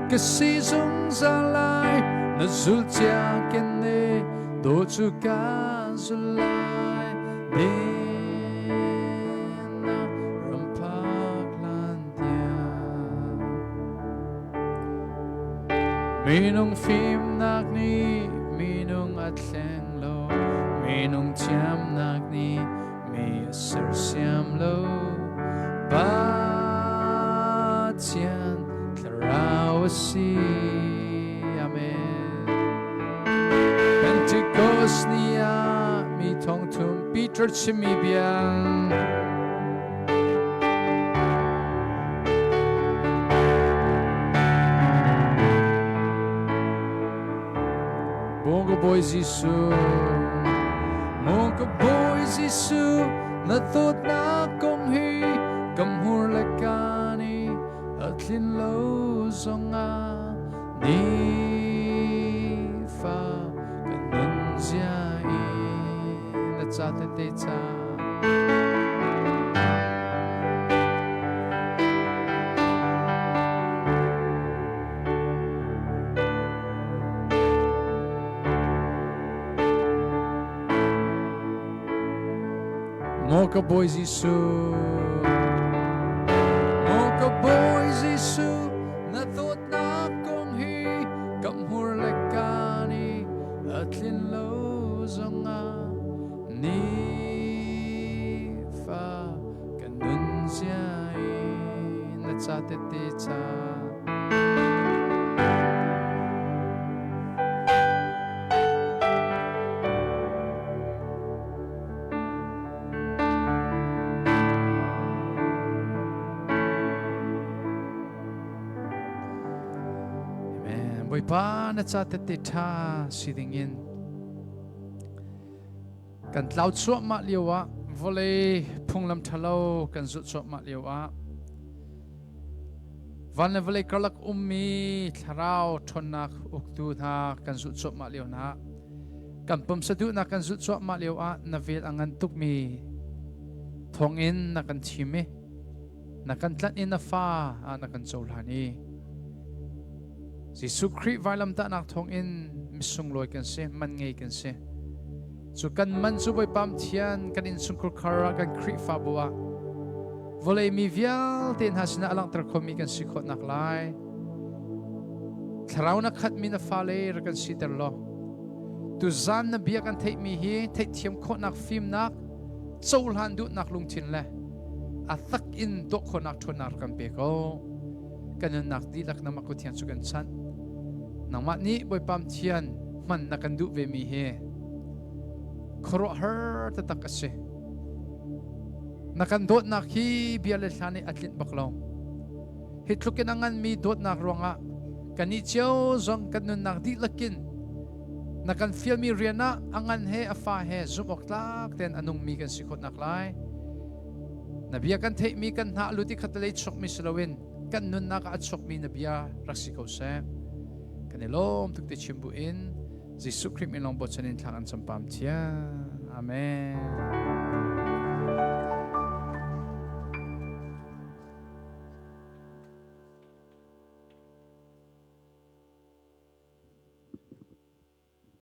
kasi zung zalai na zul tia kene do chu ka zulai de na rampak lan dia minung phim nak ni minung at leng lo minung tiam nak ni mi ser siam lo ba tian Rawasi, Amen. Pentecost niya mi thong thum Peter chimibiang. Bongo boy Gisu, Bongo boy Gisu, na tot na kong hi kam hur lekani at lin lo zonga ni fa kanun ziain at sa te cha mo ka boy Gisu mo ka boy Gisu na tot na kong hi kam hur lekani at lin lo zonga ni fa kanun ziain at sa te cha Boy pa na cha te tha sidingin kan tlau chuak ma liwa vole phunglam thalo kan zu chuak ma liwa van vole kalak ummi tharau thonak uktu na kan zu chuak ma liwa na kan pum sadu na kan zu chuak ma liwa na vel angan tuk mi thongin na kan thime na kan tlat in na fa na kan cholhani Gisu Christ vailam ta nak thong in misung loi kan se man ngei kan se chu kan man chu boi pam thian kan in sungkul khara kan Christ fa bua volei mi vial ten hasina alang tar khomi kan sikhot nak lai tharau na khat mi na fa le ra kan si ter lo tu zan na bia kan thei mi hi thei thiam kho nak phim nak chol han du nak lung thin le a thak in do kho nak thonar kan pe ko kan nak di lak na makuthian chu kan chan nang mat ni boi pam thian man na kan du ve mi he khoro har ta tak ase na kan dot nak hi bia le thani atlin baklo hitlukin angan mi dot nak ronga kani cheu zong kan nak di lakin na kan feel mi riana angan he afa he zumok tak ten anung mi kan sikot nak lai Nabia kan thei mi kan na luti khatlei chok mi slowin kan nun na ka achok mi nabia raksi ko se kanilom tuk te chimbu in Jesu Christ mi long bochanin thangan sampam thia amen